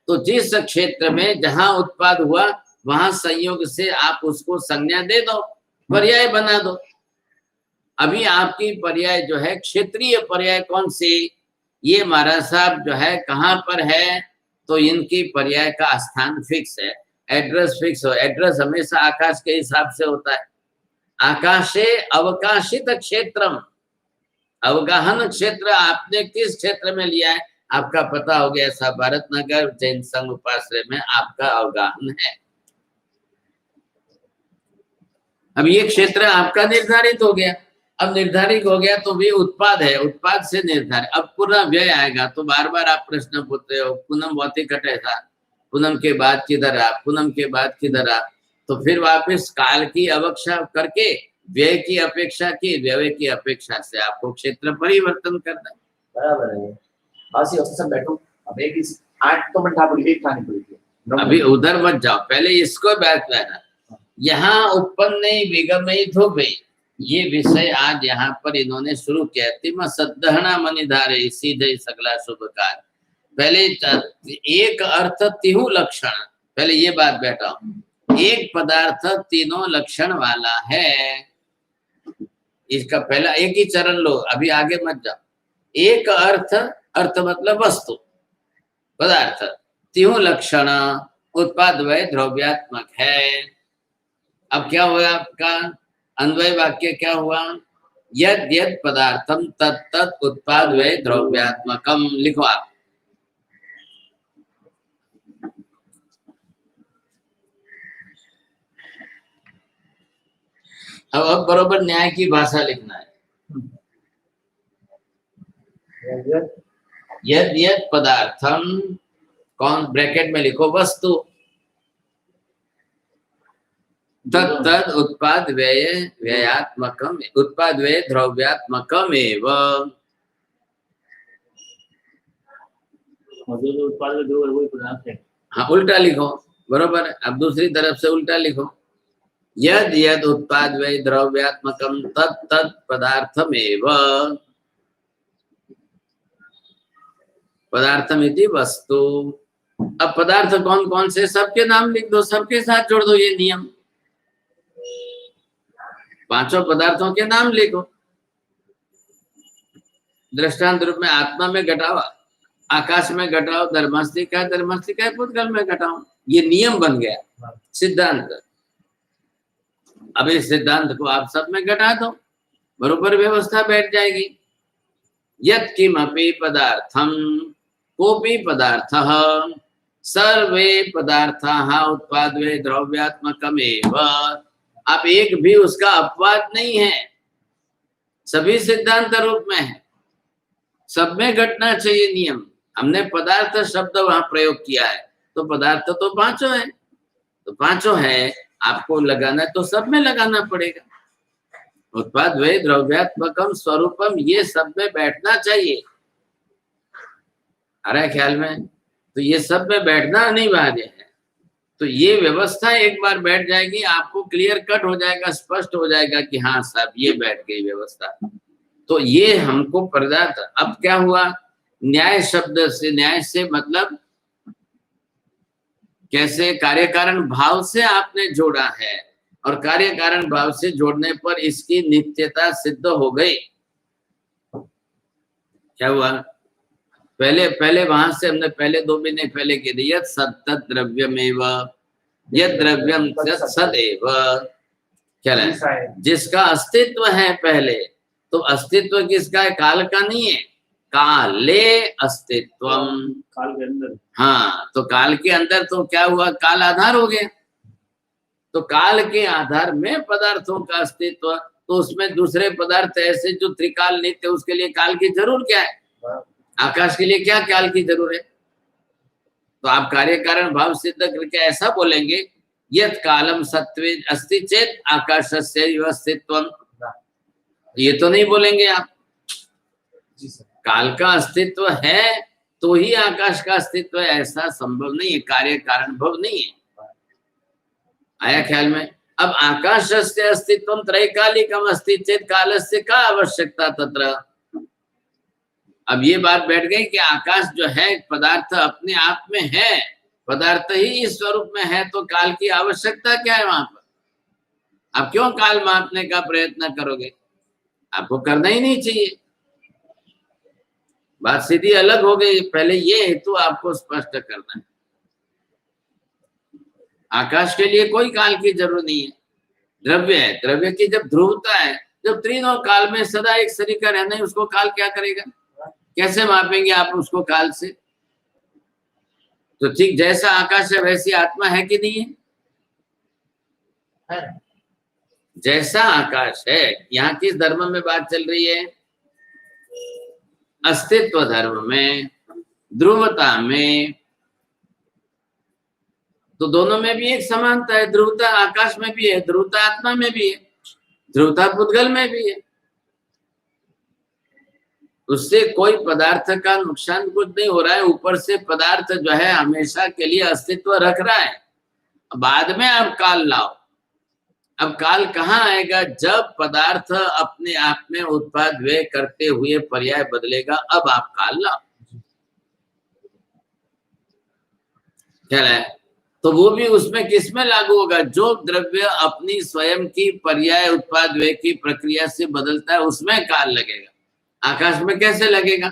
तो जिस क्षेत्र में जहां उत्पाद हुआ वहां संयोग से आप उसको संज्ञा दे दो, पर्याय बना दो। अभी आपकी पर्याय जो है क्षेत्रीय पर्याय कौन सी, ये महाराज साहब जो है कहाँ पर है, तो इनकी पर्याय का स्थान फिक्स है, एड्रेस फिक्स हो। एड्रेस हमेशा आकाश के हिसाब से होता है। आकाशे अवकाशित क्षेत्रम, अवगाहन क्षेत्र आपने किस क्षेत्र में लिया है आपका पता हो गया। ऐसा भारत नगर जैन संघ उपाश्रय में आपका अवगाहन है। अब ये क्षेत्र आपका निर्धारित हो गया। अब निर्धारित हो गया तो भी उत्पाद है, उत्पाद से निर्धारित। अब पुनः व्यय आएगा तो बार बार आप प्रश्न पूछते हो, पूनम भौतिक घटे था, पूनम के बाद किधर आ, पूनम के बाद किधर आ, तो फिर वापस काल की अपेक्षा करके व्यय की अपेक्षा की, व्यय की अपेक्षा से आपको क्षेत्र परिवर्तन करना है। बराबर है। बस ये सब बैठो, अब एक 8 तो मिनट आप एक खानी पड़ेगी। अभी उधर मत जाओ, पहले इसको बैठ लेना। यहाँ उत्पन्न विगमित हो गई, ये विषय आज यहाँ पर इन्होंने शुरू किया। तिम सद्धहना मनिधारे सीधे सकला शुभ कार्य। पहले एक अर्थ तिहु लक्षण, पहले ये बात बैठा, एक पदार्थ तीनों लक्षण वाला है, इसका पहला एक ही चरण लो, अभी आगे मत जाओ। एक अर्थ, अर्थ मतलब वस्तु, पदार्थ, तिहु लक्षण, उत्पाद वय द्रव्यात्मक है। अब क्या हुआ आपका अन्वय वाक्य, क्या हुआ, यद यद पदार्थम तत् तत् उत्पाद वय द्रव्यात्मकम। लिखो आप, अब बरोबर न्याय की भाषा लिखना है। यद यद पदार्थम, कौन, ब्रैकेट में लिखो वस्तु, तत् तद उत्पाद व्यय व्ययात्मकम, उत्पाद व्यय द्रव्यात्मकम एवं। हाँ उल्टा लिखो, बरोबर। अब दूसरी तरफ से उल्टा लिखो, यद यद उत्पाद व्यय द्रव्यात्मकम तत् तत् पदार्थम एवं, पदार्थमिति वस्तु। अब पदार्थ कौन कौन से, सबके नाम लिख दो, सबके साथ जोड़ दो ये नियम। पांचों पदार्थों के नाम लिखो। दृष्टांत रूप में आत्मा में घटाओ, आकाश में घटाओ, धर्मास्तिका धर्मास्तिका पुद्गल में घटाओ। ये नियम बन गया, सिद्धांत। अब इस सिद्धांत को आप सब में घटा दो, बरोबर व्यवस्था बैठ जाएगी। यत् किमपि पदार्थम, कोपि पदार्थः, सर्वे पदार्थाः उत्पाद्वे द्रव्यात्मकमेव। आप एक भी उसका अपवाद नहीं है, सभी सिद्धांत रूप में है, सब में घटना चाहिए नियम। हमने पदार्थ शब्द वहां प्रयोग किया है, तो पदार्थ तो पांचों है, तो पांचों है, आपको लगाना है तो सब में लगाना पड़ेगा। उत्पाद वे द्रव्यात्मकम स्वरूपम, ये सब में बैठना चाहिए। आ रहा है ख्याल में? तो ये सब में बैठना अनिवार्य है। तो ये व्यवस्था एक बार बैठ जाएगी, आपको क्लियर कट हो जाएगा, स्पष्ट हो जाएगा कि हाँ साहब ये बैठ गई व्यवस्था। तो ये हमको पदार्थ, अब क्या हुआ, न्याय शब्द से, न्याय से मतलब कैसे, कार्य कारण भाव से आपने जोड़ा है, और कार्य कारण भाव से जोड़ने पर इसकी नित्यता सिद्ध हो गई। क्या हुआ, पहले वहां से हमने पहले 2 महीने पहले कह दिया, यत् सत्त द्रव्यमेव, यत् द्रव्यम सदैव। क्या है, जिसका अस्तित्व है पहले, तो अस्तित्व किसका है, काल का नहीं है, काले अस्तित्वम, काल के अंदर। हाँ, तो काल के अंदर तो क्या हुआ, काल आधार हो गया। तो काल के आधार में पदार्थों का अस्तित्व, तो उसमें दूसरे पदार्थ ऐसे जो त्रिकाल नित्य, उसके लिए काल की जरूर क्या है, आकाश के लिए क्या काल की जरूर है। तो आप कार्य कारण भाव सिद्ध करके ऐसा बोलेंगे, यत् कालम सत्वे अस्ति चेत आकाशस्य अस्तित्वम, ये तो नहीं बोलेंगे आप। काल का अस्तित्व है तो ही आकाश का अस्तित्व है, ऐसा संभव नहीं है, कार्य कारण भाव नहीं है। आया ख्याल में? अब आकाशस्य अस्तित्वं त्रैकालिकम अस्ति चेत कालस्य का आवश्यकता तत्र। अब ये बात बैठ गई कि आकाश जो है पदार्थ अपने आप में है, पदार्थ ही इस स्वरूप में है, तो काल की आवश्यकता क्या है वहां पर? आप क्यों काल मापने का प्रयत्न करोगे? आपको करना ही नहीं चाहिए। बात सीधी अलग हो गई। पहले ये हेतु आपको स्पष्ट करना है। आकाश के लिए कोई काल की जरूरत नहीं है। द्रव्य है, द्रव्य की जब ध्रुवता है, जब तीनों काल में सदा एक सरीका रहना है, उसको काल क्या करेगा? कैसे मापेंगे आप उसको काल से? तो ठीक जैसा आकाश है वैसी आत्मा है कि नहीं है? जैसा आकाश है, यहाँ किस धर्म में बात चल रही है? अस्तित्व धर्म में, ध्रुवता में। तो दोनों में भी एक समानता है। ध्रुवता आकाश में भी है, ध्रुवता आत्मा में भी है, ध्रुवता पुद्गल में भी है। उससे कोई पदार्थ का नुकसान कुछ नहीं हो रहा है। ऊपर से पदार्थ जो है हमेशा के लिए अस्तित्व रख रहा है। बाद में आप काल लाओ। अब काल कहाँ आएगा? जब पदार्थ अपने आप में उत्पाद व्यय करते हुए पर्याय बदलेगा, अब आप काल लाओ। क्या है? तो वो भी उसमें किसमें लागू होगा? जो द्रव्य अपनी स्वयं की पर्याय उत्पाद व्यय की प्रक्रिया से बदलता है, उसमें काल लगेगा। आकाश में कैसे लगेगा?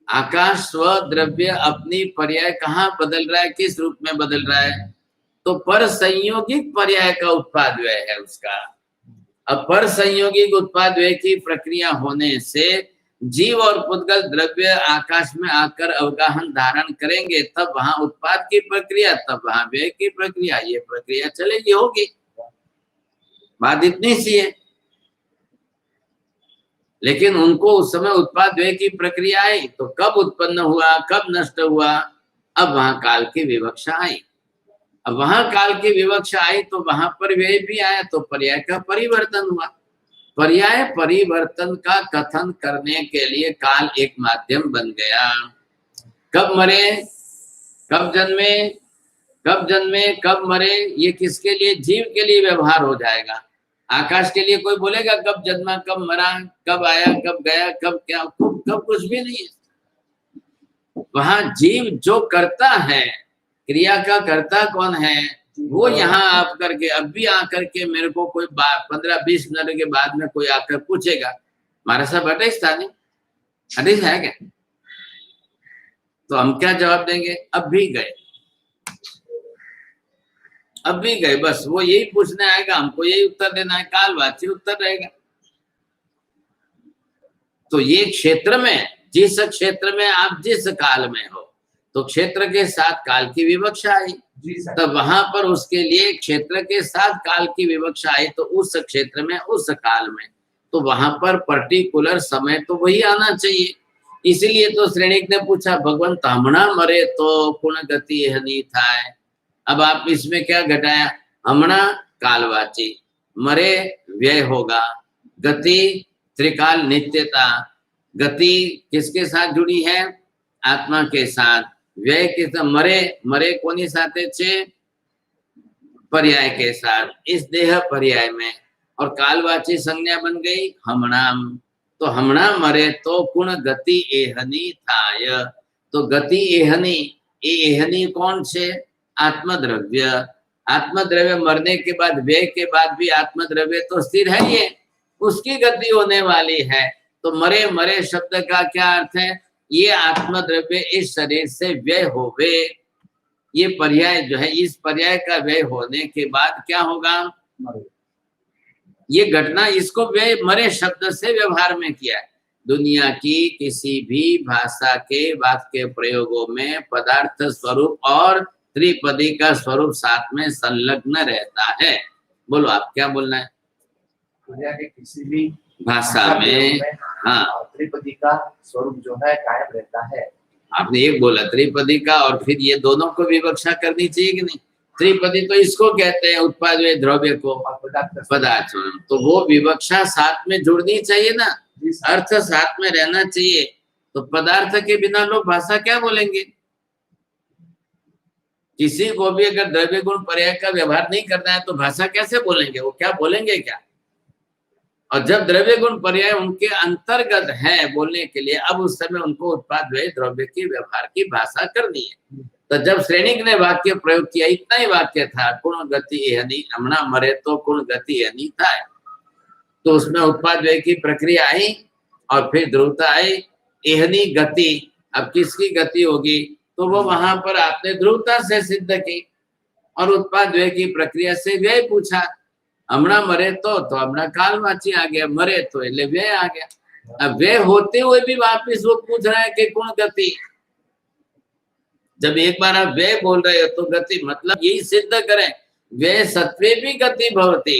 आकाश स्व द्रव्य अपनी पर्याय कहाँ बदल रहा है, किस रूप में बदल रहा है? तो पर संयोगिक पर्याय का उत्पाद व्यय है उसका। अब पर संयोगिक उत्पाद व्यय की प्रक्रिया होने से जीव और पुद्गल द्रव्य आकाश में आकर अवगाहन धारण करेंगे, तब वहां उत्पाद की प्रक्रिया, तब वहां व्यय की प्रक्रिया, ये प्रक्रिया चलेगी, होगी। बात इतनी सी है। लेकिन उनको उस समय उत्पाद व्यय की प्रक्रिया आई, तो कब उत्पन्न हुआ, कब नष्ट हुआ? अब वहां काल की विवक्षा आई। अब वहां काल की विवक्षा आई तो वहां पर व्यय भी आया, तो पर्याय का परिवर्तन हुआ। पर्याय परिवर्तन का कथन करने के लिए काल एक माध्यम बन गया। कब मरे, कब जन्मे, कब जन्मे, कब मरे, ये किसके लिए? जीव के लिए व्यवहार हो जाएगा। आकाश के लिए कोई बोलेगा कब जन्मा, कब मरा, कब आया, कब गया, कब क्या, कब कुछ भी नहीं है। वहां जीव जो करता है, क्रिया का कर्ता कौन है? वो यहाँ आप करके, अब भी आकर के मेरे को कोई 15-20 मिनट के बाद में कोई आकर पूछेगा हमारा सब 28 था नहीं, 28 है क्या? तो हम क्या जवाब देंगे? अब भी गए, अब भी गए। बस वो यही पूछने आएगा, हमको यही उत्तर देना है, कालवाची उत्तर रहेगा। तो ये क्षेत्र में, जिस क्षेत्र में आप जिस काल में हो, तो क्षेत्र के साथ काल की विवक्षा आई, तब वहां पर उसके लिए क्षेत्र के साथ काल की विवक्षा आई, तो उस क्षेत्र में, उस काल में, तो वहां पर पर्टिकुलर समय तो वही आना चाहिए। इसलिए तो श्रेणिक ने पूछा, भगवंत हमणा मरे तो पुण्य गति हनी था। अब आप इसमें क्या घटाया? हमणा कालवाची, मरे व्यय होगा, गति त्रिकाल नित्यता। गति किसके साथ जुड़ी है? आत्मा के साथ। व्यय के साथ, मरे, मरे कोनी साथे छे? पर्याय के साथ, इस देह पर्याय में। और कालवाची संज्ञा बन गई हमणाम। तो हमणा मरे तो पुण्य गति एहनी थाय। तो गति एहनी, एहनी कौन छे? आत्मद्रव्य। आत्मद्रव्य मरने के बाद, व्यय के बाद भी आत्मद्रव्य तो स्थिर है, ये उसकी गति होने वाली है। तो मरे, मरे शब्द का क्या अर्थ है? ये आत्मद्रव्य इस शरीर से व्यय होवे। ये पर्याय जो है, इस पर्याय का व्यय होने के बाद क्या होगा? ये घटना, इसको व्यय मरे शब्द से व्यवहार में किया है। दुनिया की किसी भी भाषा के वाक्य प्रयोगों में पदार्थ स्वरूप और त्रिपदी का स्वरूप साथ में संलग्न रहता है। बोलो आप क्या बोलना है? दुनिया के किसी भी भाषा में हाँ, त्रिपदी का स्वरूप जो है कायम रहता है। आपने एक बोला त्रिपदी का, और फिर ये दोनों को विवक्षा करनी चाहिए कि नहीं? त्रिपदी तो इसको कहते हैं, उत्पाद व द्रव्य को, पदार्थ। तो वो विवक्षा साथ में जुड़नी चाहिए ना, अर्थ साथ में रहना चाहिए। तो पदार्थ के बिना लोग भाषा क्या बोलेंगे? किसी को भी अगर द्रव्य गुण पर्याय का व्यवहार नहीं करना है तो भाषा कैसे बोलेंगे, वो क्या बोलेंगे क्या। और जब द्रव्य गुण पर्याय उनके अंतर्गत है बोलने के लिए, अब उस समय उनको उत्पाद व्यय द्रव्य के व्यवहार की भाषा करनी है। तो जब श्रेणिक ने वाक्य प्रयोग किया, इतना ही वाक्य था, गुण गति एहनी हमना मरे तो गुण गति एहनी था, तो उसमें उत्पाद व्यय की प्रक्रिया आई और फिर ध्रुवता आई, एहनी गति। अब किसकी गति होगी, तो वो वहां पर आपने ध्रुवता से सिद्ध की और उत्पाद व्यय की प्रक्रिया से व्यय पूछा। हमना मरे तो हमना कालवाची आ गया, मरे तो એટલે व्यय आ गया। अब व्यय होते हुए भी वापिस वो पूछ रहा है कि गुण गति। जब एक बार आप व्यय बोल रहे हो तो गति मतलब यही सिद्ध करें, व्यय सत्वे भी गति भवती।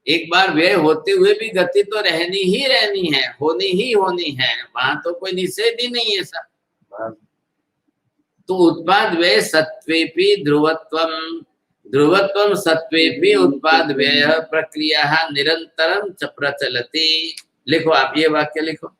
एक बार व्यय होते हुए भी गति तो रहनी ही रहनी है, होनी ही होनी है, वहां तो कोई निषेध ही नहीं है सर। तो उत्पाद व्यय सत्वेपि ध्रुवत्वम, ध्रुवत्वम सत्वेपि उत्पाद व्यय प्रक्रिया निरंतरम च प्रचलति। लिखो आप ये वाक्य लिखो।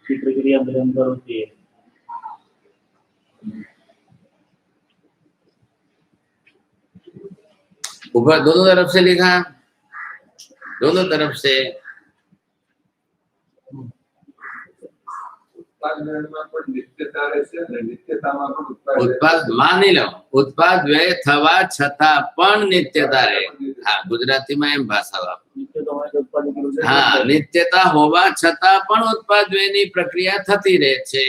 प्रक्रिया निरंतर होती है। ऊपर दोनों तरफ से लिखा, दोनों तरफ से। उत्पाद मानी लो, उत्पाद व्यय थवा छता पण नित्यता रहे। हाँ, गुजराती में एम भाषा वापरू। हाँ, नित्यता होवा छता पण उत्पाद व्यय नी प्रक्रिया थती रहे छे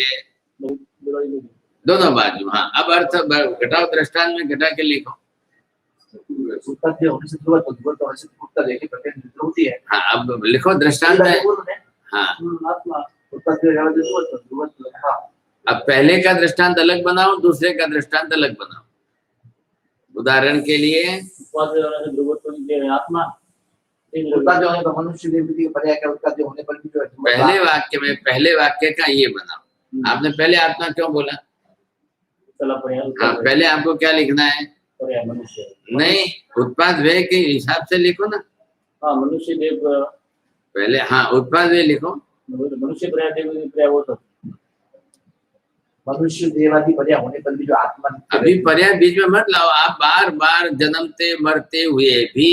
दोनों बाजू। हाँ, अब अर्थ घटाओ, दृष्टांत में घटा के लिखो। हाँ, अब लिखो दृष्टांत में। हाँ, अब पहले का दृष्टांत अलग बनाओ, दूसरे का दृष्टांत अलग बनाओ। उदाहरण के लिए आत्मा मनुष्य देवती पर्याय का उत्पाद होने पर भी पहले वाक्य में पहले वाक्य का ये बनाओ। आपने पहले आत्मा क्यों बोला? हाँ, पहले आपको क्या लिखना है? मनुष्य नहीं, उत्पाद व्यय के हिसाब से लिखो ना। हाँ, मनुष्य देव पहले। हाँ, उत्पाद व्यय लिखो। मनुष्य पर्याय देव पर्याय वो तो मनुष्य देवादि पर्याय होने पर भी जो आत्मा, अभी पर्याय बीच में मत लाओ। आप बार बार जन्मते मरते हुए भी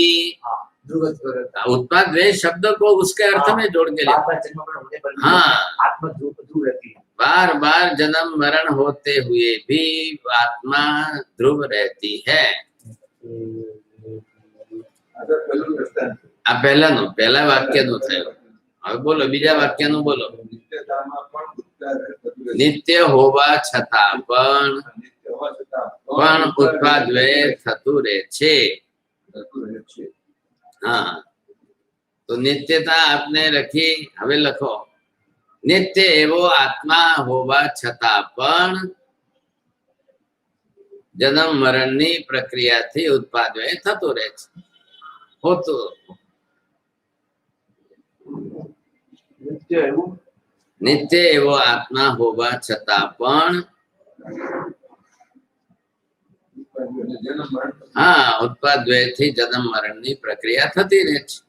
उत्पाद व्यय शब्द को उसके अर्थ में जोड़ के लिखो। हाँ, आत्मा ध्रुव रहती है। बार बार जन्म मरण होते हुए भी आत्मा ध्रुव रहती है। आ पहला नो, पहला वाक्य नो थयो। अब बोलो बीजा वाक्य नो बोलो। नित्य होवा छता पण उत्पाद व्यय थतु रहे छे। हाँ, तो नित्यता आपने रखी। हवे लखो, नित्य एवो आत्मा होवा छता पण जन्म मरण नी प्रक्रिया थी उत्पाद व्यय थतो रहे छे। होतो नित्य एवो आत्मा होवा छता पण, हाँ, उत्पाद व्यय थी जन्म मरण नी प्रक्रिया थती रहे छे।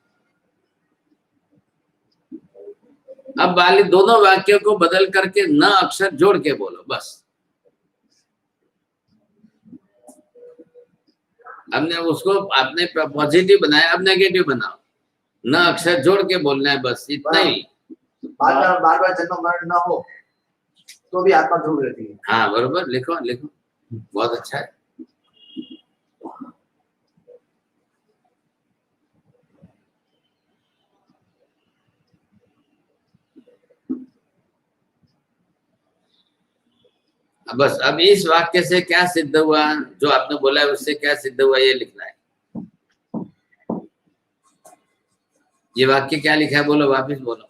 अब वाली दोनों वाक्यों को बदल करके न अक्षर जोड़ के बोलो बस। हमने उसको आपने पॉजिटिव बनाया, अब नेगेटिव बनाओ। न अक्षर जोड़ के बोलना है बस, इतना ही। बार बार जन्म मरण न हो तो भी आत्मा ध्रुव रहती है। हाँ, बरोबर, लिखो लिखो, बहुत अच्छा है। बस अब इस वाक्य से क्या सिद्ध हुआ, जो आपने बोला है उससे क्या सिद्ध हुआ, ये लिखना है। ये वाक्य क्या लिखा है, बोलो, वापिस बोलो।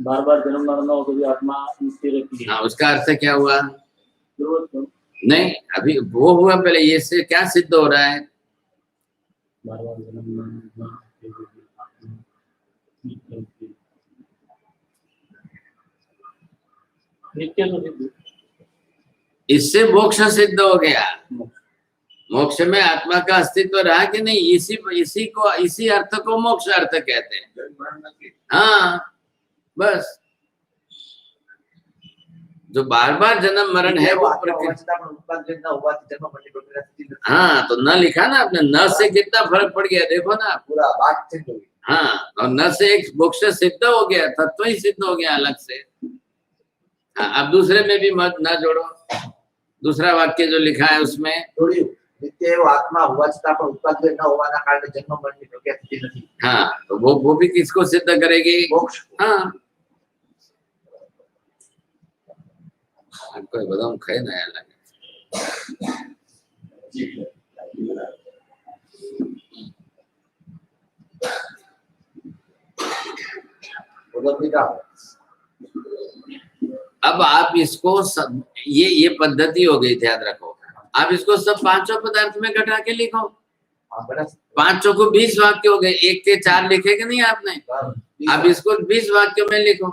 बार बार जन्म मरण हो तो भी आत्मा नित्य रहती है। हाँ, उसका अर्थ क्या हुआ? नहीं, अभी वो हुआ पहले, ये से क्या सिद्ध हो रहा है? बार-बार जन्म मरना, नित्य तो सिद्ध। इससे मोक्ष सिद्ध हो गया। मोक्ष में आत्मा का अस्तित्व रहा कि नहीं, इसी अर्थ को मोक्ष अर्थ कहते हैं। हाँ, बस जो बार बार जन्म मरण है वो हाँ, तो न लिखा ना आपने, न से कितना फर्क पड़ गया, देखो ना पूरा बात चेंज हो गई। हाँ, और न से एक मोक्ष सिद्ध हो गया, तत्व ही सिद्ध हो गया अलग से। हाँ, अब दूसरे में भी मत ना जोड़ो, दूसरा वाक्य जो लिखा है उसमें नित्य आत्मा हुआ छतां पण उत्पाद न होवाना कारणे जन्म मरणની પ્રક્રિયા થતી નથી। हाँ, तो वो भी किसको सिद्ध करेगी? मोक्ष। हाँ, आपको बताऊं, खाए नया लगे। अब आप इसको सब, ये पद्धति हो गई, ध्यान रखो। आप इसको सब पांचों पदार्थ में घटा के लिखो। पांचों को 20 वाक्य हो गए, एक के 4 लिखे कि नहीं आपने? अब इसको 20 वाक्यों में लिखो।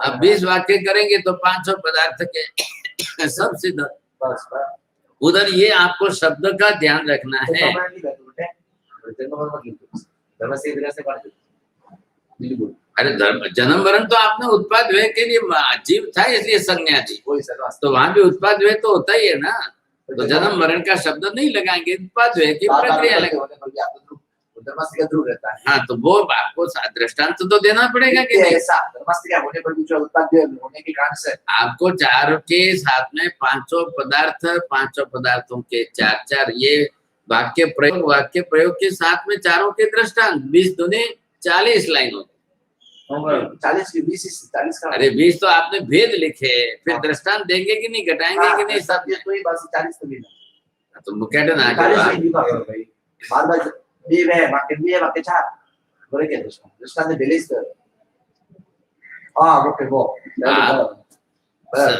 अब 20 वाक्य करेंगे तो पांचों पदार्थ के सब सिद्ध। उधर ये आपको शब्द का ध्यान रखना है। अरे जन्म मरण तो आपने उत्पाद व्यय के लिए जीव था इसलिए संज्ञा दी, तो वहां भी उत्पाद व्यय तो होता ही है ना। तो जन्म मरण का शब्द नहीं लगाएंगे, उत्पाद व्यय की प्रक्रिया लगाएंगे। हाँ, तो वो आपको दृष्टांत तो देना पड़ेगा कि नहीं? होने पर भी जो उत्पाद व्यय होने के कारण से आपको 4 के साथ में पांचों पदार्थों के 4 ये वाक्य प्रयोग के साथ में चारों के दृष्टांत 20 दूनी 40 लाइन होती। 40 की 20 का। अरे 20 तो आपने भेद लिखे, फिर दृष्टांत देंगे कि नहीं, घटाएंगे कि नहीं? सब तो ही बस 40 तो लेना। तो मुकेट ना भाई बार-बार ये वाक्य 4 बरे के दृष्टांत बेलिस हां ओके वो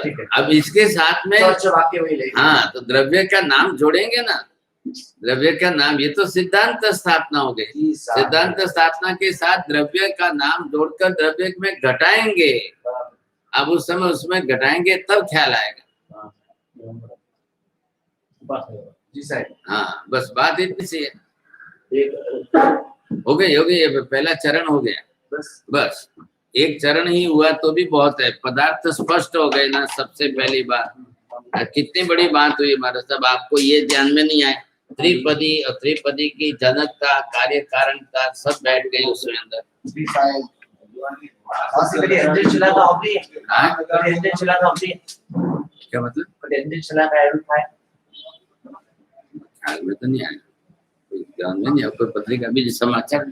ठीक है। अब इसके साथ में वाक्य वही लेंगे। हाँ, तो द्रव्य का नाम जोड़ेंगे ना, द्रव्य का नाम, ये तो सिद्धांत स्थापना हो गई। सिद्धांत स्थापना के साथ द्रव्य का नाम जोड़कर द्रव्य में घटाएंगे। अब उस समय उसमें घटाएंगे तब ख्याल आएगा। जी सर। हाँ, बस बात इतनी सी है। हो गई ये पहला चरण हो गया। बस एक चरण ही हुआ तो भी बहुत है। पदार्थ स्पष्ट हो गए ना, सबसे पहली बात। कितनी बड़ी बात हुई हमारे सब, आपको ये ध्यान में नहीं आए। त्रिपदी और त्रिपदी की जनक का, कार्य कारण का सब बैठ गए उसमें अंदर। क्या मतलब? में तो नहीं आया, ध्यान में नहीं, आपको पत्रिका भी समाचार